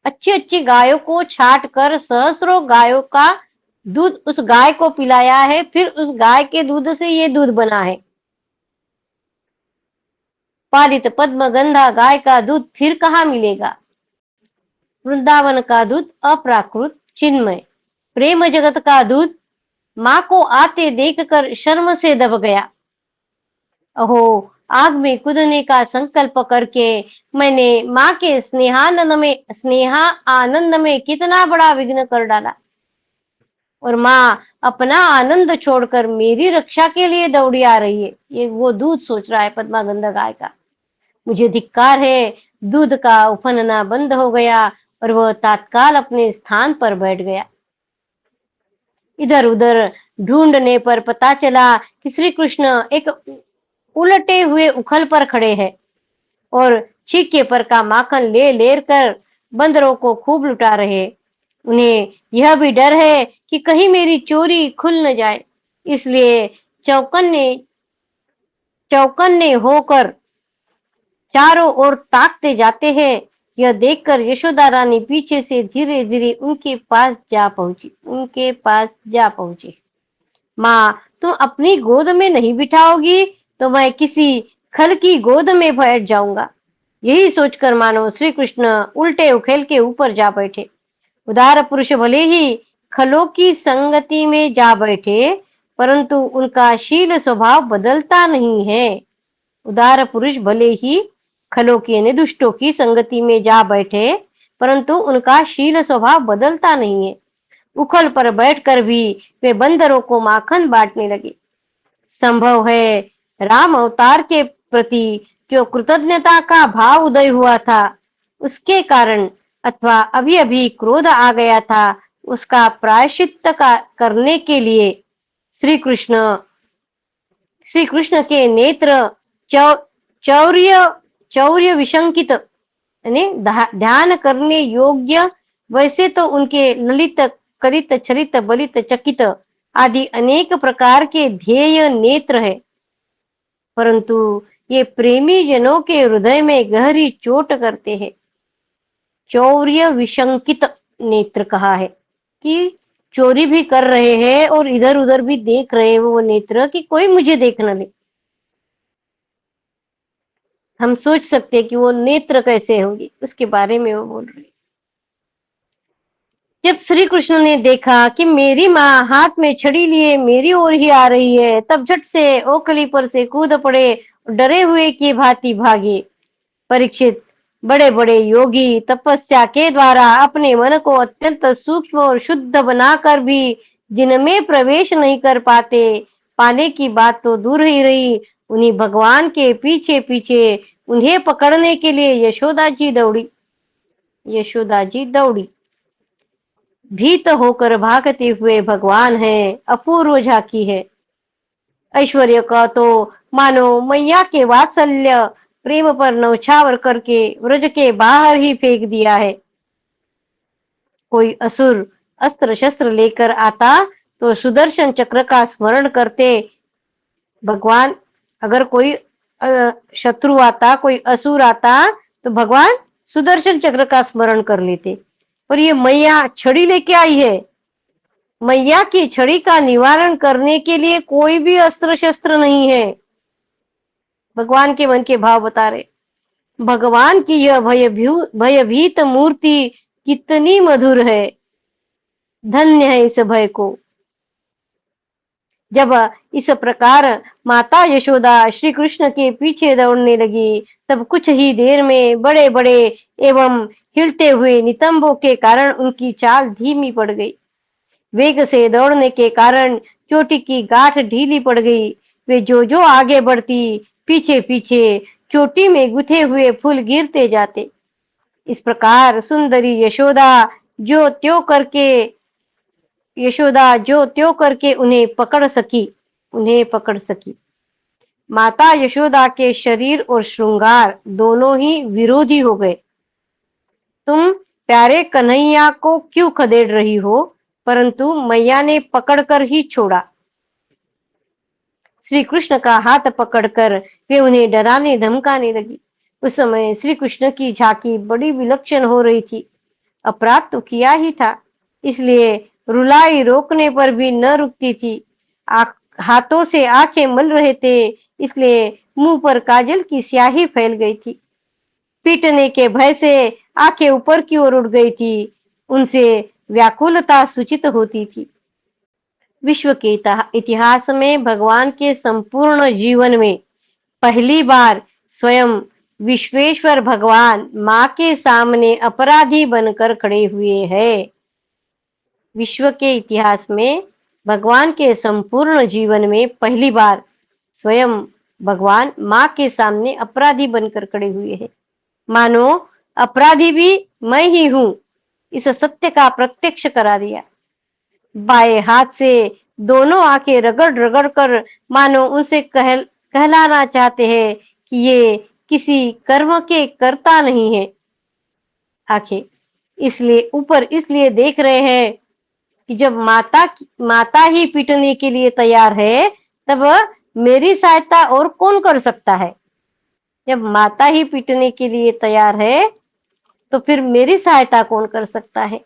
अच्छी अच्छी गायों को छाट कर सहस्रों गायों का दूध उस गाय को पिलाया है, फिर उस गाय के दूध से ये दूध बना है। पालित पद्मगंधा गाय का दूध फिर कहाँ मिलेगा? वृंदावन का दूध अप्राकृत चिन्मय, प्रेम जगत का दूध माँ को आते देखकर शर्म से दब गया। अहो, आग में कूदने का संकल्प करके मैंने माँ के स्नेहा आनंद में कितना बड़ा विघ्न कर डाला, और माँ अपना आनंद छोड़कर मेरी रक्षा के लिए दौड़ी आ रही है। ये वो दूध सोच रहा है पद्मागंधा गाय का। मुझे धिक्कार है। दूध का उफनना बंद हो गया और वह तत्काल अपने स्थान पर बैठ गया। इधर उधर ढूंढने पर पता चला कि श्री कृष्ण एक उलटे हुए उखल पर खड़े हैं और छीके पर का माखन ले लेर कर बंदरों को खूब लुटा रहे। उन्हें यह भी डर है कि कहीं मेरी चोरी खुल न जाए, इसलिए चौकन्ने होकर चारों ओर ताकते जाते हैं। यह देखकर यशोदा रानी पीछे से धीरे धीरे उनके पास जा पहुंची। माँ, तुम अपनी गोद में नहीं बिठाओगी तो मैं किसी खल की गोद में बैठ जाऊंगा। यही सोचकर मानो श्री कृष्ण उल्टे उखेल के ऊपर जा बैठे। उदार पुरुष भले ही खलों की संगति में जा बैठे, परंतु उनका शील स्वभाव बदलता नहीं है। उदार पुरुष भले ही खलों की यानी दुष्टों की संगति में जा बैठे, परंतु उनका शील स्वभाव बदलता नहीं है। उखल पर बैठकर भी वे बंदरों को माखन बांटने लगे। संभव है राम अवतार के प्रति जो कृतज्ञता का भाव उदय हुआ था, उसके कारण, अथवा अभी अभी क्रोध आ गया था, उसका प्रायश्चित्त करने के लिए श्री कृष्ण के नेत्र चौर्य विशंकित यानी ध्यान करने योग्य, वैसे तो उनके ललित कलित छलित बलित चकित आदि अनेक प्रकार के ध्येय नेत्र है, परंतु ये प्रेमी जनों के हृदय में गहरी चोट करते हैं। चौर्य विशंकित नेत्र कहा है कि चोरी भी कर रहे हैं और इधर उधर भी देख रहे हैं वो नेत्र कि कोई मुझे देख न ले। हम सोच सकते हैं कि वो नेत्र कैसे होंगे, उसके बारे में वो बोल रही। जब श्री कृष्ण ने देखा कि मेरी माँ हाथ में छड़ी लिए मेरी ओर ही आ रही है, तब झट से ओखली पर से कूद पड़े, डरे हुए की भांति भागे। परीक्षित, बड़े बड़े योगी तपस्या के द्वारा अपने मन को अत्यंत सूक्ष्म और शुद्ध बनाकर भी जिनमें प्रवेश नहीं कर पाते, पाने की बात तो दूर ही रही, उन्हीं भगवान के पीछे पीछे उन्हें पकड़ने के लिए यशोदा जी दौड़ी। यशोदा जी दौड़ी। भीत होकर भागते हुए भगवान हैं, अपूर्व झांकी है। ऐश्वर्य का तो मानो मैया के वात्सल्य प्रेम पर नौछावर करके व्रज के बाहर ही फेंक दिया है। कोई असुर अस्त्र शस्त्र लेकर आता तो सुदर्शन चक्र का स्मरण करते भगवान। अगर कोई शत्रु आता, कोई असुर आता, तो भगवान सुदर्शन चक्र का स्मरण कर लेते। और ये मैया छड़ी लेके आई है, मैया की छड़ी का निवारण करने के लिए कोई भी अस्त्र शस्त्र नहीं है। भगवान के मन के भाव बता रहे। भगवान की यह भयभीत मूर्ति कितनी मधुर है, धन्य है इस भय को। जब इस प्रकार माता यशोदा श्री कृष्ण के पीछे दौड़ने लगी, तब कुछ ही देर में बड़े बड़े एवं हिलते हुए नितंबों के कारण उनकी चाल धीमी पड़ गई। वेग से दौड़ने के कारण चोटी की गांठ ढीली पड़ गई। वे जो आगे बढ़ती, पीछे पीछे चोटी में गुथे हुए फूल गिरते जाते। इस प्रकार सुंदरी जो त्यों करके उन्हें पकड़ सकी। माता यशोदा के शरीर और श्रृंगार दोनों ही विरोधी हो गए। तुम प्यारे कन्हैया को क्यों खदेड़ रही हो, परंतु मैया ने पकड़कर ही छोड़ा। श्री कृष्ण का हाथ पकड़कर वे उन्हें डराने धमकाने लगी। उस समय श्री कृष्ण की झांकी बड़ी विलक्षण हो रही थी। अपराध तो किया ही था, इसलिए रुलाई रोकने पर भी न रुकती थी। हाथों से आंखें मल रहे थे, इसलिए मुंह पर काजल की स्याही फैल गई थी। पीटने के भय से आंखें ऊपर की ओर उड़ गई थी, उनसे व्याकुलता सूचित होती थी। विश्व के इतिहास में भगवान के संपूर्ण जीवन में पहली बार स्वयं विश्वेश्वर भगवान मां के सामने अपराधी बनकर खड़े हुए हैं। विश्व के इतिहास में भगवान के संपूर्ण जीवन में पहली बार स्वयं भगवान मां के सामने अपराधी बनकर खड़े हुए हैं। मानो अपराधी भी मैं ही हूं, इस सत्य का प्रत्यक्ष करा दिया। बाएं हाथ से दोनों आंखें रगड़ रगड़ कर मानो उनसे कहलाना चाहते हैं कि ये किसी कर्म के कर्ता नहीं है। आंखें इसलिए ऊपर इसलिए देख रहे हैं कि जब माता ही पीटने के लिए तैयार है, तब मेरी सहायता और कौन कर सकता है। जब माता ही पीटने के लिए तैयार है, तो फिर मेरी सहायता कौन कर सकता है।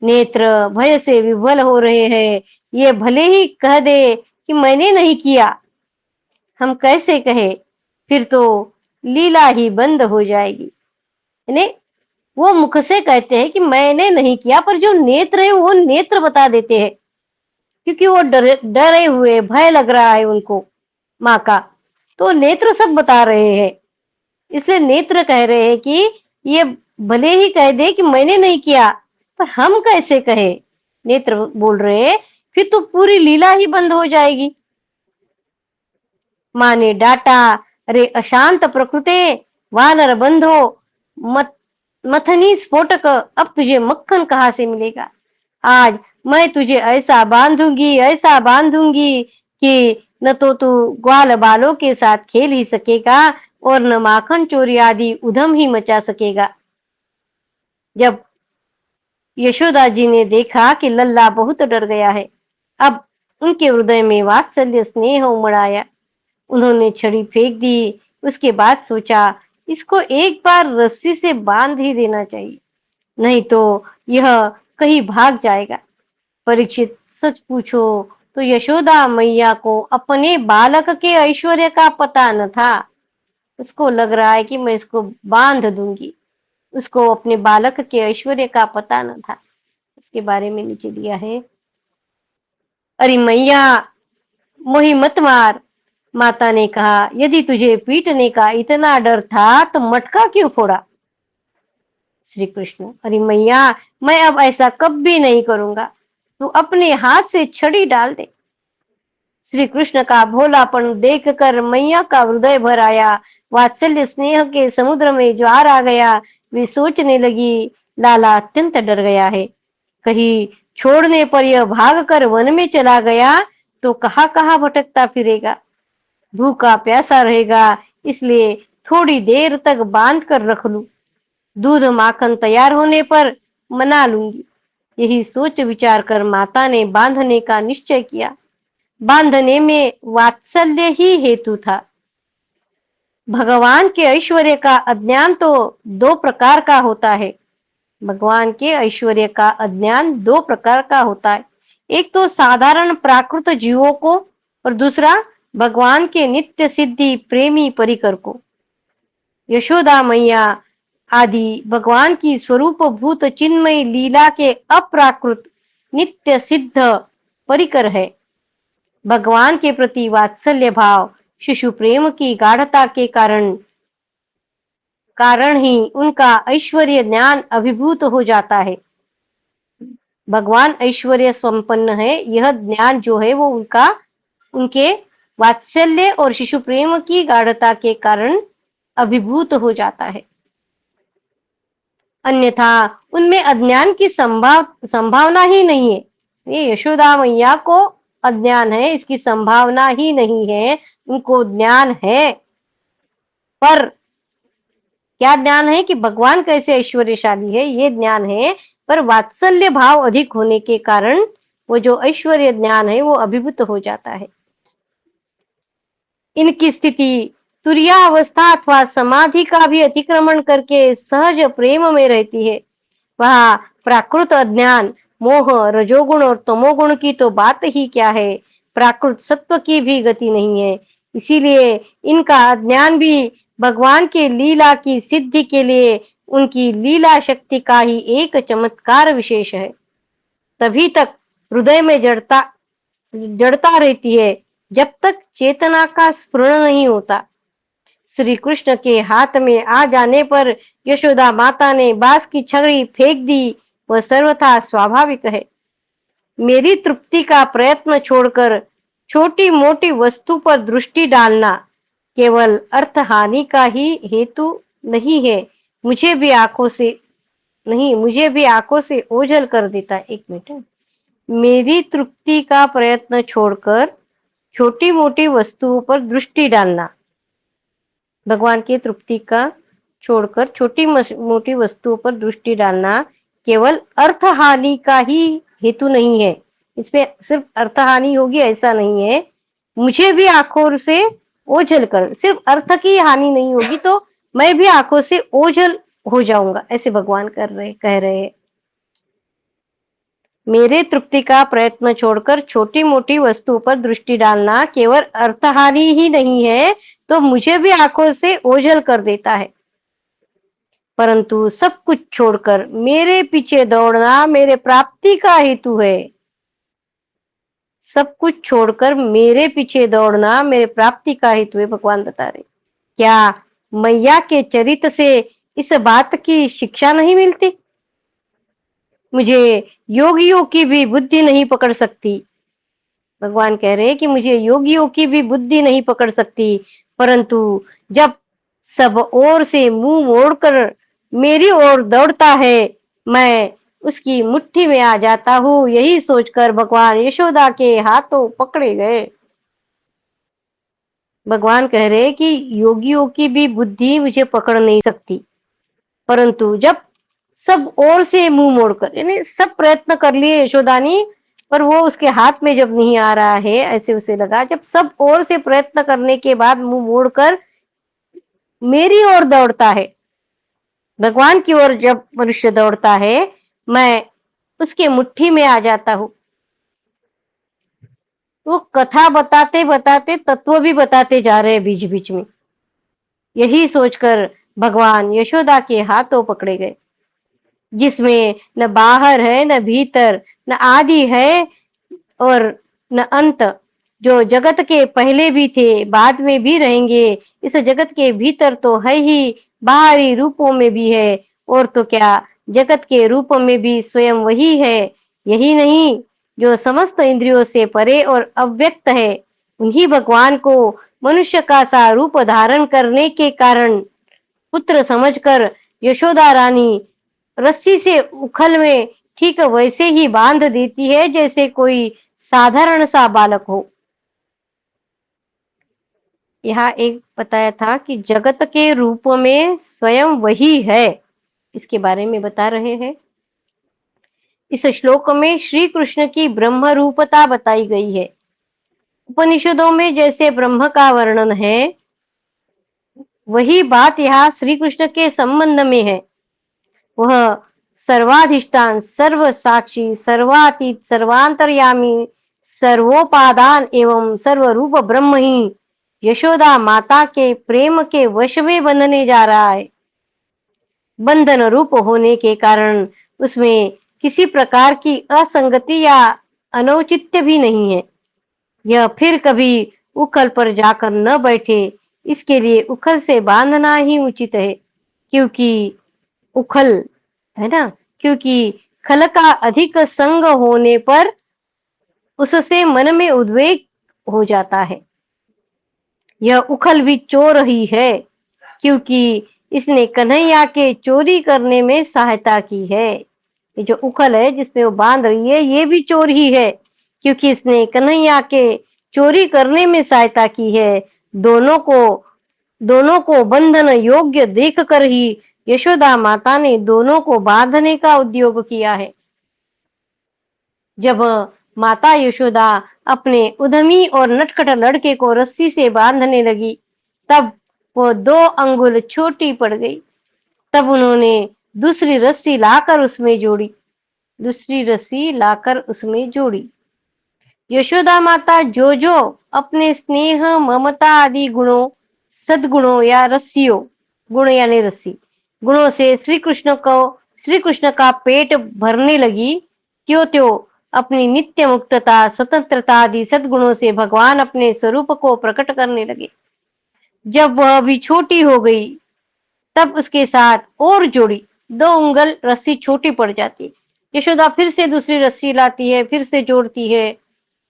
नेत्र भय से विह्वल हो रहे हैं। ये भले ही कह दे कि मैंने नहीं किया, हम कैसे कहे, फिर तो लीला ही बंद हो जाएगी। वो मुख से कहते हैं कि मैंने नहीं किया, पर जो नेत्र है वो नेत्र बता देते हैं, क्योंकि वो डरे हुए, भय लग रहा है उनको माँ का, तो नेत्र सब बता रहे हैं। इसलिए नेत्र कह रहे हैं कि ये भले ही कह दे कि मैंने नहीं किया, पर हम कैसे कहे। नेत्र बोल रहे हैं, फिर तो पूरी लीला ही बंद हो जाएगी। माँ ने डांटा, अरे अशांत प्रकृते, वानर बंधो, मथनी स्फोटक, अब तुझे मक्खन कहाँ से मिलेगा। आज मैं तुझे ऐसा बांधूंगी कि न तो तू ग्वाल बालों के साथ खेल ही सकेगा और न माखन चोरी आदि उधम ही मचा सकेगा। जब यशोदा जी ने देखा कि लल्ला बहुत डर गया है, अब उनके हृदय में वात्सल्य स्नेह उमड़ आया। उन्होंने छड़ी फेंक दी। उसके बाद सोचा, इसको एक बार रस्सी से बांध ही देना चाहिए, नहीं तो यह कहीं भाग जाएगा। परीक्षित, सच पूछो तो यशोदा मैया को अपने बालक के ऐश्वर्य का पता न था। उसको लग रहा है कि मैं इसको बांध दूंगी। उसको अपने बालक के ऐश्वर्य का पता न था। इसके बारे में नीचे दिया है, अरे मैया मोही मत मार। माता ने कहा, यदि तुझे पीटने का इतना डर था तो मटका क्यों फोड़ा? श्री कृष्ण, अरे मैया मैं अब ऐसा कभी नहीं करूंगा, तू अपने हाथ से छड़ी डाल दे। श्री कृष्ण का भोलापन देखकर मैया का हृदय भर आया। वात्सल्य स्नेह के समुद्र में ज्वार आ गया। वे सोचने लगी, लाला अत्यंत डर गया है, कहीं छोड़ने पर यह भागकर वन में चला गया तो कहाँ कहाँ भटकता फिरेगा, भूखा प्यासा रहेगा, इसलिए थोड़ी देर तक बांध कर रख लूं, दूध माखन तैयार होने पर मना लूंगी। यही सोच विचार कर माता ने बांधने का निश्चय किया। बांधने में वात्सल्य ही हेतु था। भगवान के ऐश्वर्य का अज्ञान तो दो प्रकार का होता है। भगवान के ऐश्वर्य का अज्ञान दो प्रकार का होता है। एक तो साधारण प्राकृत जीवों को और दूसरा भगवान के नित्य सिद्धि प्रेमी परिकर को। यशोदा मैया आदि भगवान की स्वरूप भूत चिन्मय लीला के अप्राकृत नित्य सिद्ध परिकर है। भगवान के प्रति वात्सल्य भाव शिशु प्रेम की गाढ़ता के कारण ही उनका ऐश्वर्य ज्ञान अभिभूत हो जाता है। भगवान ऐश्वर्य संपन्न है, यह ज्ञान जो है वो उनके वात्सल्य और शिशु प्रेम की गाढ़ता के कारण अभिभूत हो जाता है। अन्यथा उनमें अज्ञान की संभावना ही नहीं है। ये यशोदा मैया को अज्ञान है, इसकी संभावना ही नहीं है। उनको ज्ञान है, पर क्या ज्ञान है कि भगवान कैसे ऐश्वर्यशाली है, ये ज्ञान है, पर वात्सल्य भाव अधिक होने के कारण वो जो ऐश्वर्य ज्ञान है वो अभिभूत हो जाता है। इनकी स्थिति तुरीयावस्था अथवा समाधि का भी अतिक्रमण करके सहज प्रेम में रहती है। वह प्राकृत अज्ञान मोह रजोगुण और तमोगुण की तो बात ही क्या है, प्राकृत सत्व की भी गति नहीं है। इसीलिए इनका अज्ञान भी भगवान के लीला की सिद्धि के लिए उनकी लीला शक्ति का ही एक चमत्कार विशेष है। तभी तक हृदय में जड़ता रहती है जब तक चेतना का स्फुरण नहीं होता। श्री कृष्ण के हाथ में आ जाने पर यशोदा माता ने बांस की छड़ी फेंक दी। वह सर्वथा स्वाभाविक है। मेरी तृप्ति का प्रयत्न छोड़कर छोटी मोटी वस्तु पर दृष्टि डालना केवल अर्थ हानि का ही हेतु नहीं है, मुझे भी आंखों से ओझल कर देता है। एक मिनट, मेरी तृप्ति का प्रयत्न छोड़कर छोटी मोटी वस्तुओं पर दृष्टि डालना, भगवान की तृप्ति का छोड़कर छोटी मोटी वस्तुओं पर दृष्टि डालना केवल अर्थ हानि का ही हेतु नहीं है। इसमें सिर्फ अर्थ हानि होगी ऐसा नहीं है, मुझे भी आंखों से ओझल कर, सिर्फ अर्थ की हानि नहीं होगी तो मैं भी आंखों से ओझल हो जाऊंगा, ऐसे भगवान कह रहे हैं। मेरे तृप्ति का प्रयत्न छोड़कर छोटी मोटी वस्तु पर दृष्टि डालना केवल अर्थहानि ही नहीं है, तो मुझे भी आंखों से ओझल कर देता है। परंतु सब कुछ छोड़कर मेरे पीछे दौड़ना मेरे प्राप्ति का हेतु है। सब कुछ छोड़कर मेरे पीछे दौड़ना मेरे प्राप्ति का हेतु है, भगवान बता रहे। क्या मैया के चरित्र से इस बात की शिक्षा नहीं मिलती? मुझे योगियों की भी बुद्धि नहीं पकड़ सकती। भगवान कह रहे हैं कि मुझे योगियों की भी बुद्धि नहीं पकड़ सकती, परंतु जब सब ओर से मुंह मोड़कर मेरी ओर दौड़ता है, मैं उसकी मुट्ठी में आ जाता हूँ। यही सोचकर भगवान यशोदा के हाथों पकड़े गए। भगवान कह रहे हैं कि योगियों की भी बुद्धि मुझे पकड़ नहीं सकती, परंतु जब सब ओर से मुंह मोड़कर, यानी सब प्रयत्न कर लिए यशोदानी, पर वो उसके हाथ में जब नहीं आ रहा है, ऐसे उसे लगा जब सब ओर से प्रयत्न करने के बाद मुंह मोड़कर मेरी ओर दौड़ता है, भगवान की ओर जब मनुष्य दौड़ता है, मैं उसके मुट्ठी में आ जाता हूँ। वो कथा बताते बताते तत्व भी बताते जा रहे हैं बीच बीच में। यही सोचकर भगवान यशोदा के हाथों पकड़े गए, जिसमें न बाहर है न भीतर, न आदि है और न अंत, जो जगत के पहले भी थे, बाद में भी रहेंगे। इस जगत के भीतर तो है ही, बाहरी रूपों में भी है, और तो क्या, जगत के रूप में भी स्वयं वही है। यही नहीं, जो समस्त इंद्रियों से परे और अव्यक्त है, उन्हीं भगवान को मनुष्य का सा रूप धारण करने के कारण पुत्र समझकर यशोदा रानी रस्सी से उखल में ठीक वैसे ही बांध देती है जैसे कोई साधारण सा बालक हो। यहाँ एक बताया था कि जगत के रूप में स्वयं वही है, इसके बारे में बता रहे हैं। इस श्लोक में श्री कृष्ण की ब्रह्म रूपता बताई गई है। उपनिषदों में जैसे ब्रह्म का वर्णन है, वही बात यहाँ श्री कृष्ण के संबंध में है। वह सर्वाधिष्ठान, सर्व साक्षी, सर्वातीत, सर्वांतर्यामी, सर्वोपादान एवं सर्वरूप ब्रह्म ही यशोदा माता के प्रेम के वश में बंधने जा रहा है। बंधन रूप होने के कारण उसमें किसी प्रकार की असंगति या अनौचित्य भी नहीं है। यह फिर कभी उखल पर जाकर न बैठे, इसके लिए उखल से बांधना ही उचित है, क्योंकि उखल है ना, क्योंकि खल का अधिक संग होने पर उससे मन में उद्वेग हो जाता है। यह उखल भी चोर ही है, क्योंकि इसने कन्हैया के चोरी करने में सहायता की है। ये जो उखल है जिसमें वो बांध रही है, ये भी चोर ही है, क्योंकि इसने कन्हैया के चोरी करने में सहायता की है। दोनों को दोनों को बंधन योग्य देखकर ही यशोदा माता ने दोनों को बांधने का उद्योग किया है। जब माता यशोदा अपने उद्यमी और नटखट लड़के को रस्सी से बांधने लगी, तब वो 2 अंगुल छोटी पड़ गई। तब उन्होंने दूसरी रस्सी लाकर उसमें जोड़ी दूसरी रस्सी लाकर उसमें जोड़ी। यशोदा माता जो जो अपने स्नेह, ममता आदि गुणों, सद्गुणों या रस्सियों, गुण यानी रस्सी, गुणों से श्री कृष्ण का पेट भरने लगी, त्यों त्यों अपनी नित्य मुक्तता, स्वतंत्रता आदि सद्गुणों से भगवान अपने स्वरूप को प्रकट करने लगे। जब वह भी छोटी हो गई, तब उसके साथ और जोड़ी 2 अंगुल रस्सी छोटी पड़ जाती। यशोदा फिर से दूसरी रस्सी लाती है, फिर से जोड़ती है,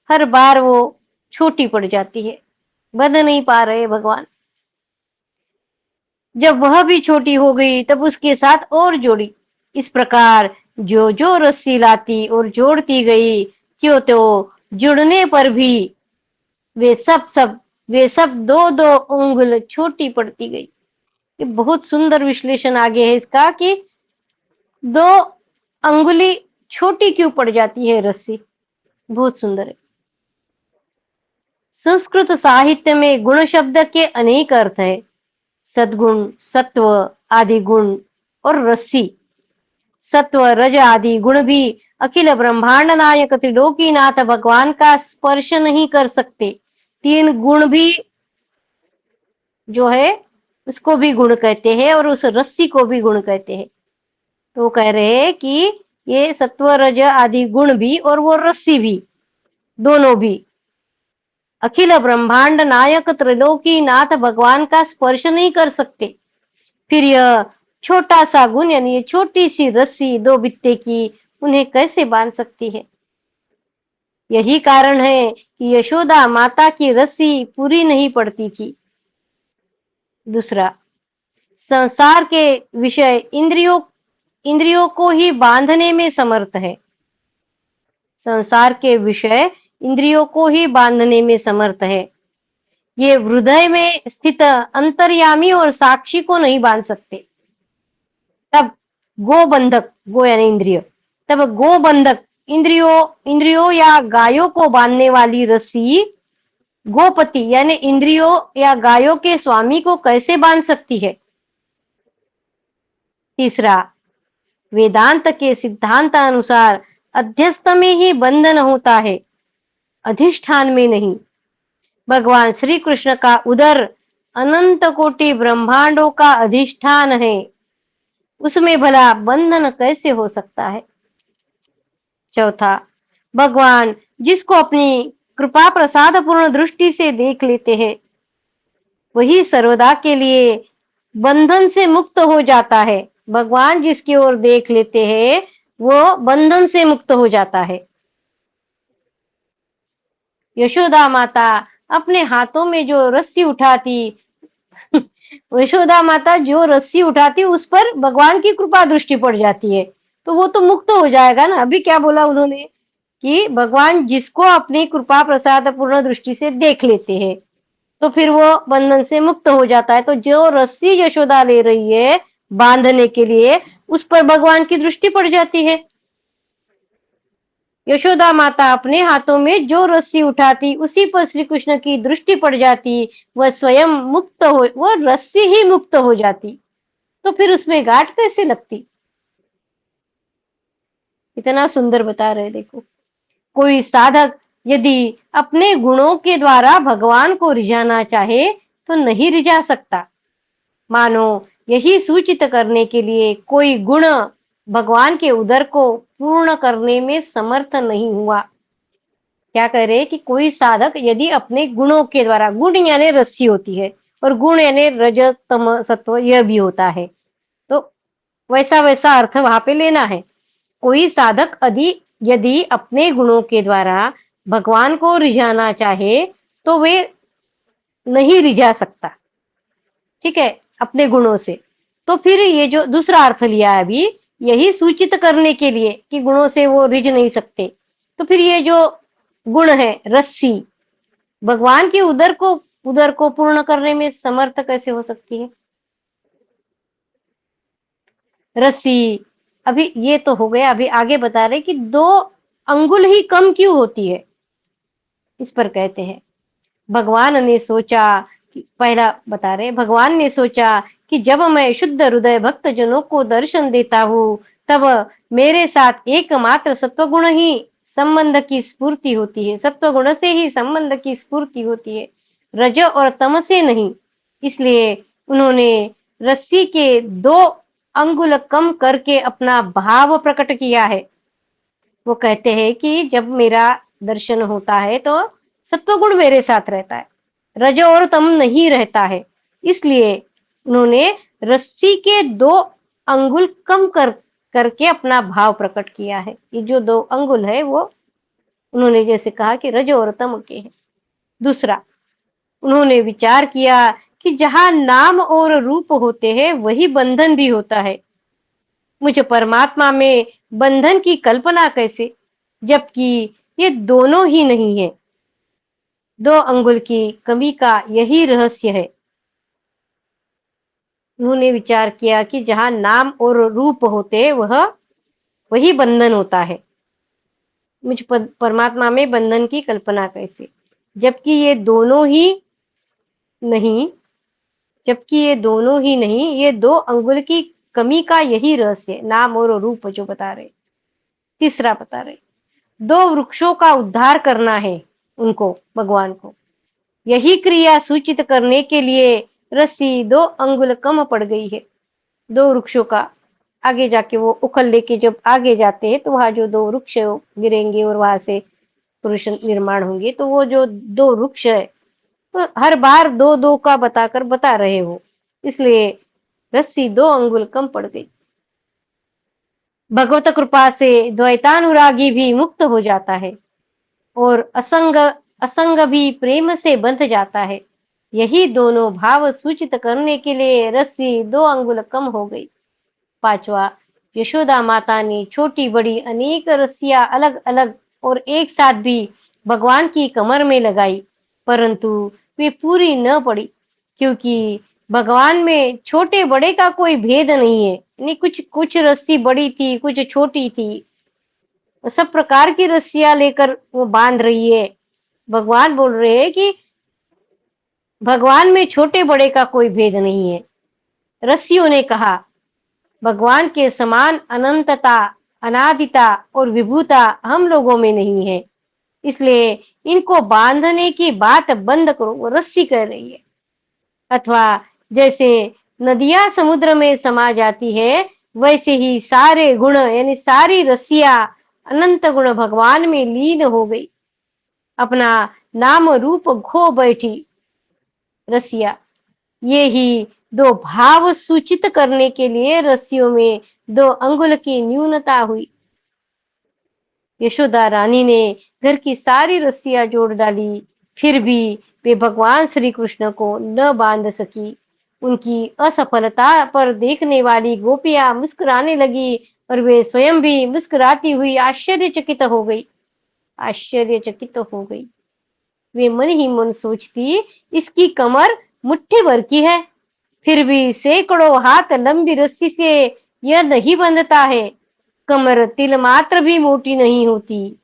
हर बार वो छोटी पड़ जाती है, बंध नहीं पा रहे भगवान। जब वह भी छोटी हो गई, तब उसके साथ और जोड़ी। इस प्रकार जो जो रस्सी लाती और जोड़ती गई, त्यों त्यों जुड़ने पर भी वे सब 2-2 अंगुल छोटी पड़ती गई। ये बहुत सुंदर विश्लेषण आगे है इसका कि 2 अंगुली छोटी क्यों पड़ जाती है रस्सी, बहुत सुंदर है। संस्कृत साहित्य में गुण शब्द के अनेक अर्थ है। सद्गुण, सत्व आदि गुण और रस्सी। सत्व, रज आदि गुण भी अखिल ब्रह्मांड नायक त्रिलोकीनाथ भगवान का स्पर्श नहीं कर सकते। 3 गुण भी जो है उसको भी गुण कहते हैं और उस रस्सी को भी गुण कहते हैं। तो वो कह रहे हैं कि ये सत्व, रज आदि गुण भी और वो रस्सी भी, दोनों भी अखिल ब्रह्मांड नायक त्रिलोकी नाथ भगवान का स्पर्श नहीं कर सकते। फिर यह छोटा सा गुण यानी ये छोटी सी रस्सी 2 बित्ते की उन्हें कैसे बांध सकती है। यही कारण है कि यशोदा माता की रस्सी पूरी नहीं पड़ती थी। दूसरा, संसार के विषय इंद्रियों को ही बांधने में समर्थ है। संसार के विषय इंद्रियों को ही बांधने में समर्थ है। ये हृदय में स्थित अंतर्यामी और साक्षी को नहीं बांध सकते। तब गोबंधक, गो यानी इंद्रिय, तब गोबंधक इंद्रियों या गायों को बांधने वाली रस्सी गोपति यानी इंद्रियों या गायों के स्वामी को कैसे बांध सकती है। तीसरा, वेदांत के सिद्धांत अनुसार अध्यस्त में ही बंधन होता है, अधिष्ठान में नहीं। भगवान श्री कृष्ण का उदर अनंत कोटि ब्रह्मांडों का अधिष्ठान है, उसमें भला बंधन कैसे हो सकता है। चौथा, भगवान जिसको अपनी कृपा प्रसाद पूर्ण दृष्टि से देख लेते हैं, वही सर्वदा के लिए बंधन से मुक्त हो जाता है। भगवान जिसकी ओर देख लेते हैं, वो बंधन से मुक्त हो जाता है। यशोदा माता अपने हाथों में जो रस्सी उठाती यशोदा माता जो रस्सी उठाती उस पर भगवान की कृपा दृष्टि पड़ जाती है, तो वो तो मुक्त हो जाएगा ना। अभी क्या बोला उन्होंने कि भगवान जिसको अपनी कृपा प्रसाद पूर्ण दृष्टि से देख लेते हैं, तो फिर वो बंधन से मुक्त हो जाता है। तो जो रस्सी यशोदा ले रही है बांधने के लिए, उस पर भगवान की दृष्टि पड़ जाती है। यशोदा माता अपने हाथों में जो रस्सी उठाती उसी पर श्री कृष्ण की दृष्टि पड़ जाती, वह स्वयं मुक्त हो, वह रस्सी ही मुक्त हो जाती, तो फिर उसमें गांठ कैसे लगती। इतना सुंदर बता रहे, देखो। कोई साधक यदि अपने गुणों के द्वारा भगवान को रिझाना चाहे तो नहीं रिझा सकता। मानो यही सूचित करने के लिए कोई गुण भगवान के उदर को पूर्ण करने में समर्थ नहीं हुआ। क्या कह रहे कि कोई साधक यदि अपने गुणों के द्वारा, गुण यानी रस्सी होती है, और गुण यानी रज तम सत्व यह भी होता है, तो वैसा वैसा अर्थ वहां पे लेना है। कोई साधक यदि अपने गुणों के द्वारा भगवान को रिझाना चाहे तो वे नहीं रिझा सकता, ठीक है, अपने गुणों से। तो फिर ये जो दूसरा अर्थ लिया है अभी, यही सूचित करने के लिए कि गुणों से वो रिझ नहीं सकते, तो फिर ये जो गुण है रस्सी, भगवान के उदर को पूर्ण करने में समर्थ कैसे हो सकती है रस्सी। अभी ये तो हो गया, अभी आगे बता रहे कि 2 अंगुल ही कम क्यों होती है। इस पर कहते हैं भगवान ने सोचा कि, पहला बता रहे भगवान ने सोचा कि जब मैं शुद्ध हृदय भक्त जनों को दर्शन देता हूँ, तब मेरे साथ एकमात्र सत्वगुण ही संबंध की स्फूर्ति होती है, सत्वगुण से ही संबंध की स्फूर्ति होती है, रज और तम से नहीं। इसलिए उन्होंने रस्सी के 2 अंगुल कम करके अपना भाव प्रकट किया है। वो कहते हैं कि जब मेरा दर्शन होता है तो सत्वगुण मेरे साथ रहता है, रज और तम नहीं रहता है। इसलिए उन्होंने रस्सी के 2 अंगुल कम करके अपना भाव प्रकट किया है। ये जो 2 अंगुल है वो उन्होंने जैसे कहा कि रज और तम के हैं। दूसरा, उन्होंने विचार किया कि जहां नाम और रूप होते हैं वही बंधन भी होता है। मुझे परमात्मा में बंधन की कल्पना कैसे, जबकि ये दोनों ही नहीं है। 2 अंगुल की कमी का यही रहस्य है। उन्होंने विचार किया कि जहां नाम और रूप होते वही बंधन होता है। मुझ परमात्मा में बंधन की कल्पना कैसे, जबकि ये दोनों ही नहीं जबकि ये दोनों ही नहीं, ये 2 अंगुल की कमी का यही रहस्य, नाम और रूप जो बता रहे। तीसरा बता रहे 2 वृक्षों का उद्धार करना है उनको, भगवान को। यही क्रिया सूचित करने के लिए रस्सी 2 अंगुल कम पड़ गई है। 2 वृक्षों का, आगे जाके वो उखल लेके जब आगे जाते हैं तो वहां जो 2 वृक्ष गिरेंगे और वहां से पुरुष निर्माण होंगे, तो वो जो 2 वृक्ष है तो हर बार 2-2 का बताकर बता रहे हो, इसलिए रस्सी 2 अंगुल कम पड़ गई। भगवत कृपा से द्वैतानुरागी भी मुक्त हो जाता है और असंग असंग भी प्रेम से बंध जाता है। यही दोनों भाव सूचित करने के लिए रस्सी 2 अंगुल कम हो गई। पांचवा, यशोदा माता ने छोटी बड़ी अनेक रस्सियां अलग अलग और एक साथ भी भगवान की कमर में लगाई, परंतु वे पूरी न पड़ी, क्योंकि भगवान में छोटे बड़े का कोई भेद नहीं है। नहीं, कुछ कुछ रस्सी बड़ी थी, कुछ छोटी थी, सब प्रकार की रस्सियां लेकर वो बांध रही है। भगवान बोल रहे हैं कि भगवान में छोटे बड़े का कोई भेद नहीं है। रस्सियों ने कहा भगवान के समान अनंतता, अनादिता और विभुता हम लोगों में नहीं है, इसलिए इनको बांधने की बात बंद करो। वो रस्सी कह रही है। अथवा जैसे नदियां समुद्र में समा जाती है, वैसे ही सारे गुण यानी सारी रस्सियां अनंत गुण भगवान में लीन हो गई, अपना नाम रूप खो बैठी रस्सियां। ये ही दो भाव सूचित करने के लिए रस्सियों में 2 अंगुल की न्यूनता हुई। यशोदा रानी ने घर की सारी रस्सियां जोड़ डाली, फिर भी वे भगवान श्री कृष्ण को न बांध सकी। उनकी असफलता पर देखने वाली गोपियां मुस्कुराने लगी और वे स्वयं भी मुस्कुराती हुई आश्चर्यचकित हो गई। वे मन ही मन सोचती, इसकी कमर मुट्ठी भर की है, फिर भी सैकड़ों हाथ लंबी रस्सी से यह नहीं बंधता है। कमर तिल मात्र भी मोटी नहीं होती,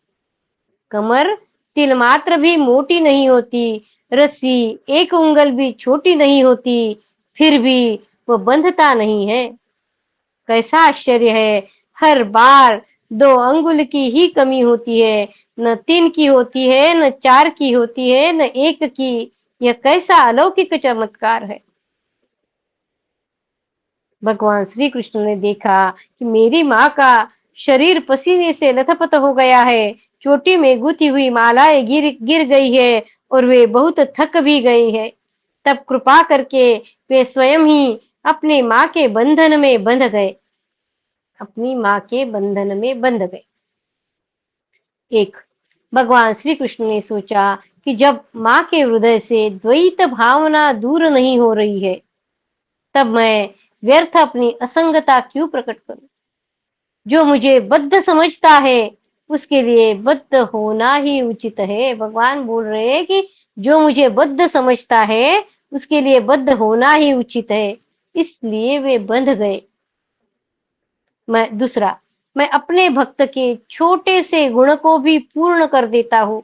कमर तिल मात्र भी मोटी नहीं होती, रस्सी 1 उंगल भी छोटी नहीं होती, फिर भी वह बंधता नहीं है। कैसा आश्चर्य है, हर बार 2 अंगुल की ही कमी होती है, न 3 की होती है, न 4 की होती है, न 1 की। यह कैसा अलौकिक चमत्कार है। भगवान श्री कृष्ण ने देखा कि मेरी माँ का शरीर पसीने से लथपथ हो गया है, चोटी में गुथी हुई मालाएं गिर गिर गई है और वे बहुत थक भी गई है। तब कृपा करके वे स्वयं ही अपने माँ के बंधन में बंध गए, अपनी माँ के बंधन में बंध गए। एक, भगवान श्री कृष्ण ने सोचा कि जब माँ के हृदय से द्वैत भावना दूर नहीं हो रही है, तब मैं व्यर्थ अपनी असंगता क्यों प्रकट करूं। जो मुझे बद्ध समझता है उसके लिए बद्ध होना ही उचित है। भगवान बोल रहे हैं कि जो मुझे बद्ध समझता है उसके लिए बद्ध होना ही उचित है, इसलिए वे बंध गए। दूसरा, मैं अपने भक्त के छोटे से गुण को भी पूर्ण कर देता हूँ।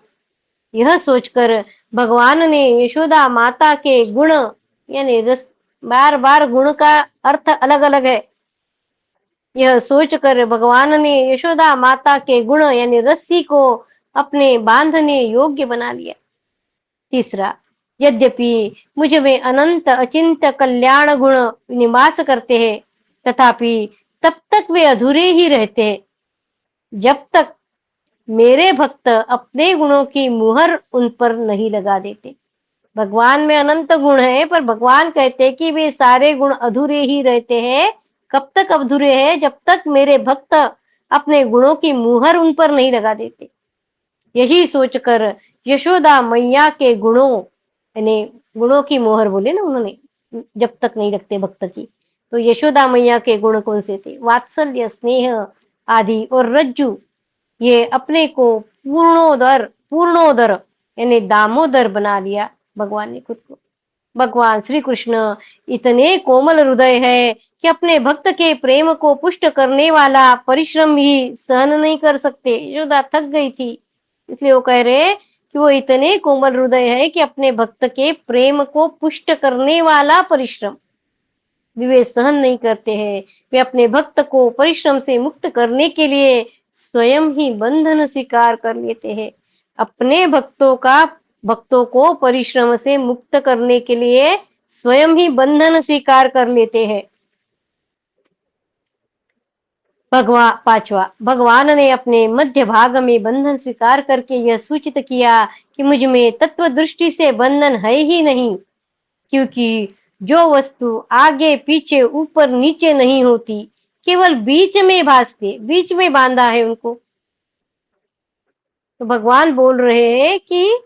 यह सोचकर भगवान ने यशोदा माता के गुण यानी रस, बार बार गुण का अर्थ अलग अलग है। यह सोचकर भगवान ने यशोदा माता के गुण यानी रस्सी को अपने बांधने योग्य बना लिया। तीसरा, यद्यपि मुझ में अनंत अचिंत कल्याण गुण निवास करते हैं, तथापि तब तक वे अधूरे ही रहते हैं, जब तक मेरे भक्त अपने गुणों की मुहर उन पर नहीं लगा देते। भगवान में अनंत गुण है, पर भगवान कहते हैं कि वे सारे गुण अधूरे ही रहते हैं। कब तक अधूरे हैं? जब तक मेरे भक्त अपने गुणों की मुहर उन पर नहीं लगा देते। यही सोचकर यशोदा मैया के गुणों यानी गुणों की मोहर बोले ना उन्होंने, जब तक नहीं लगते भक्त की। तो यशोदा मैया के गुण कौन से थे? वात्सल्य, स्नेह आदि और रज्जु। ये अपने को पूर्णोदर यानी दामोदर बना लिया भगवान ने खुद को। भगवान श्री कृष्ण इतने कोमल हृदय है कि अपने भक्त के प्रेम को पुष्ट करने वाला परिश्रम ही सहन नहीं कर सकते। यशोदा थक गई थी, इसलिए वो कह रहे कि वो इतने कोमल हृदय है कि अपने भक्त के प्रेम को पुष्ट करने वाला परिश्रम भी वे सहन नहीं करते हैं। वे अपने भक्त को परिश्रम से मुक्त करने के लिए स्वयं ही बंधन स्वीकार कर लेते हैं। अपने भक्तों को परिश्रम से मुक्त करने के लिए स्वयं ही बंधन स्वीकार कर लेते हैं। पांचवा, भगवान ने अपने मध्य भाग में बंधन स्वीकार करके यह सूचित किया कि मुझ में तत्व दृष्टि से बंधन है ही नहीं, क्योंकि जो वस्तु आगे पीछे ऊपर नीचे नहीं होती, केवल बीच में भासते, बीच में बांधा है उनको। तो भगवान बोल रहे हैं कि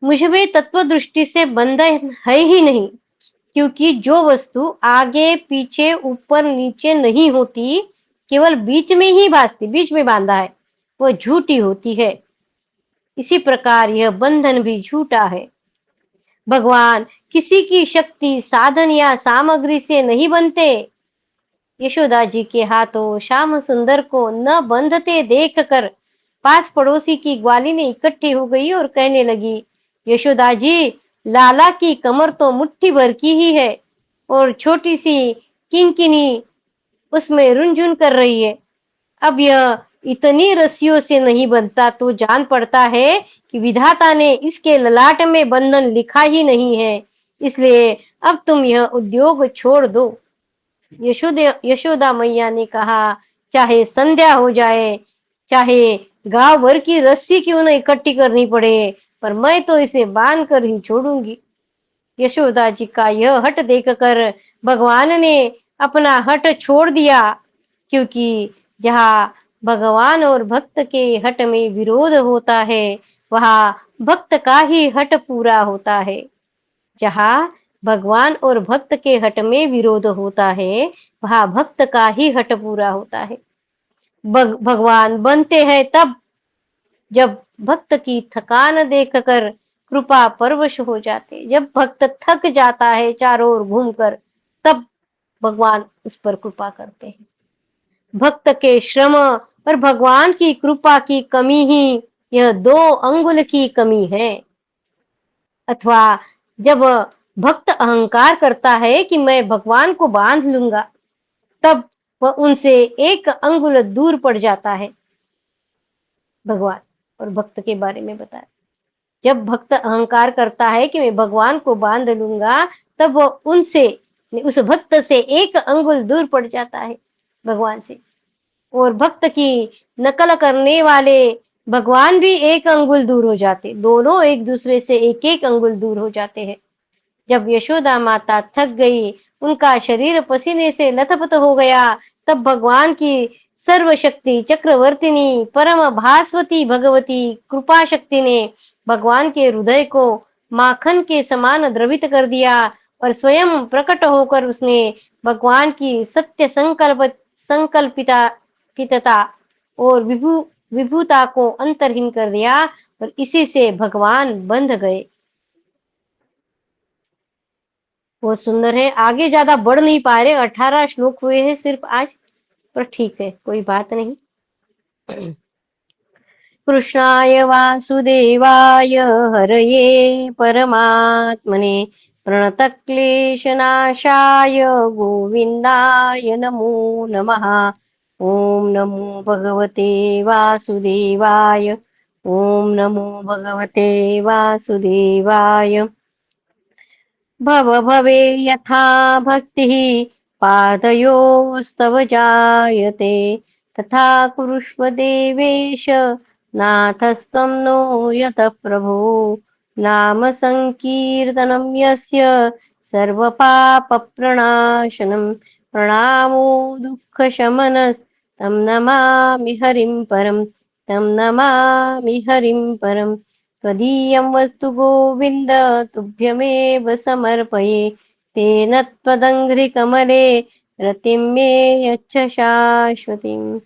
मुझ में तत्व दृष्टि से बंधन है ही नहीं, क्योंकि जो वस्तु आगे पीछे ऊपर नीचे नहीं होती, केवल बीच में ही भासती, बीच में बांधा है, वो झूठी होती है। इसी प्रकार यह बंधन भी झूठा है। भगवान किसी की शक्ति, साधन या सामग्री से नहीं बनते। यशोदा जी के हाथों श्याम सुंदर को न बंधते देखकर पास पड़ोसी की ग्वालिनी इकट्ठी हो गई और कहने लगी, यशोदा जी, लाला की कमर तो मुट्ठी भर की ही है और छोटी सी किंकिनी उसमें रुनझुन कर रही है। अब यह इतनी रस्सियों से नहीं बनता तो जान पड़ता है कि विधाता ने इसके ललाट में बंधन लिखा ही नहीं है, इसलिए अब तुम यह उद्योग छोड़ दो। यशोदा मैया ने कहा, चाहे संध्या हो जाए, चाहे गांव भर की रस्सी क्यों न इकट्ठी करनी पड़े, पर मैं तो इसे बांध कर ही छोड़ूंगी। यशोदा जी का यह हट देखकर भगवान ने अपना हट छोड़ दिया, क्योंकि जहाँ भगवान और भक्त के हट में विरोध होता है, वहाँ भक्त का ही हट पूरा होता है। जहाँ भगवान और भक्त के हट में विरोध होता है, वहाँ भक्त का ही हट पूरा होता है। भगवान बनते हैं तब जब भक्त की थकान देखकर कृपा परवश हो जाते। जब भक्त थक जाता है चारों ओर घूमकर, तब भगवान उस पर कृपा करते हैं। भक्त के श्रम और भगवान की कृपा की कमी ही यह 2 अंगुल की कमी है। अथवा जब भक्त अहंकार करता है कि मैं भगवान को बांध लूंगा, तब वह उनसे 1 अंगुल दूर पड़ जाता है। भगवान और भक्त के बारे में बताया, जब भक्त अहंकार करता है कि मैं भगवान को बांध लूंगा, तब वो उनसे, उस भक्त से 1 अंगुल दूर पड़ जाता है भगवान से। और भक्त की नकल करने वाले भगवान भी 1 अंगुल दूर हो जाते, दोनों एक दूसरे से 1-1 अंगुल दूर हो जाते हैं। जब यशोदा माता थक गई, उनका शरीर पसीने से लथपथ हो गया, तब भगवान की सर्वशक्ति चक्रवर्तिनी परम भास्वती भगवती कृपा शक्ति ने भगवान के हृदय को माखन के समान द्रवित कर दिया और स्वयं प्रकट होकर उसने भगवान की सत्य संकल्पिता पितता और विभुता को अंतरहीन कर दिया, और इसी से भगवान बंध गए। बहुत सुंदर है। आगे ज्यादा बढ़ नहीं पा रहे, 18 श्लोक हुए हैं सिर्फ आज, पर ठीक है, कोई बात नहीं। कृष्णाय वासुदेवाय हरये परमात्मने प्रणतक्लेशनाशाय गोविन्दाय नमो नमः। ॐ नमो भगवते वासुदेवाय। ॐ नमो भगवते वासुदेवाय। भव भवे यथा भक्तिः पादयोस्तव जायते, तथा कुरुष्व देवेश नाथस्त्वं नो यतः प्रभो। नाम संकीर्तनं यस्य सर्वपापप्रणाशनं, प्रणामो दुःखशमनस्तं नमामि हरिं परं, तं नमामि हरिं परम्। त्वदीयं वस्तु गोविन्द तुभ्यमेव समर्पये, तेन त्वदङ्घ्रिकमले रतिं मे यच्छ शाश्वतीम्।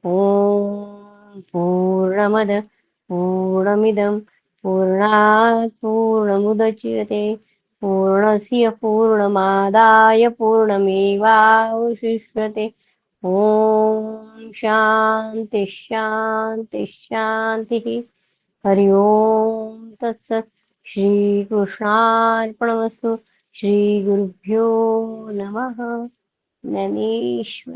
ॐ पूर्णमद पूर्णमिदं पूर्णात् पूर्णमुदच्यते, पूर्णस्य पूर्णमादाय पूर्णमेवावशिष्यते। ॐ शान्ति शान्ति शान्तिः। हरि ओम तत्सत। श्री कृष्णार्पणमस्तु। श्री गुरुभ्यो नमः। नमः।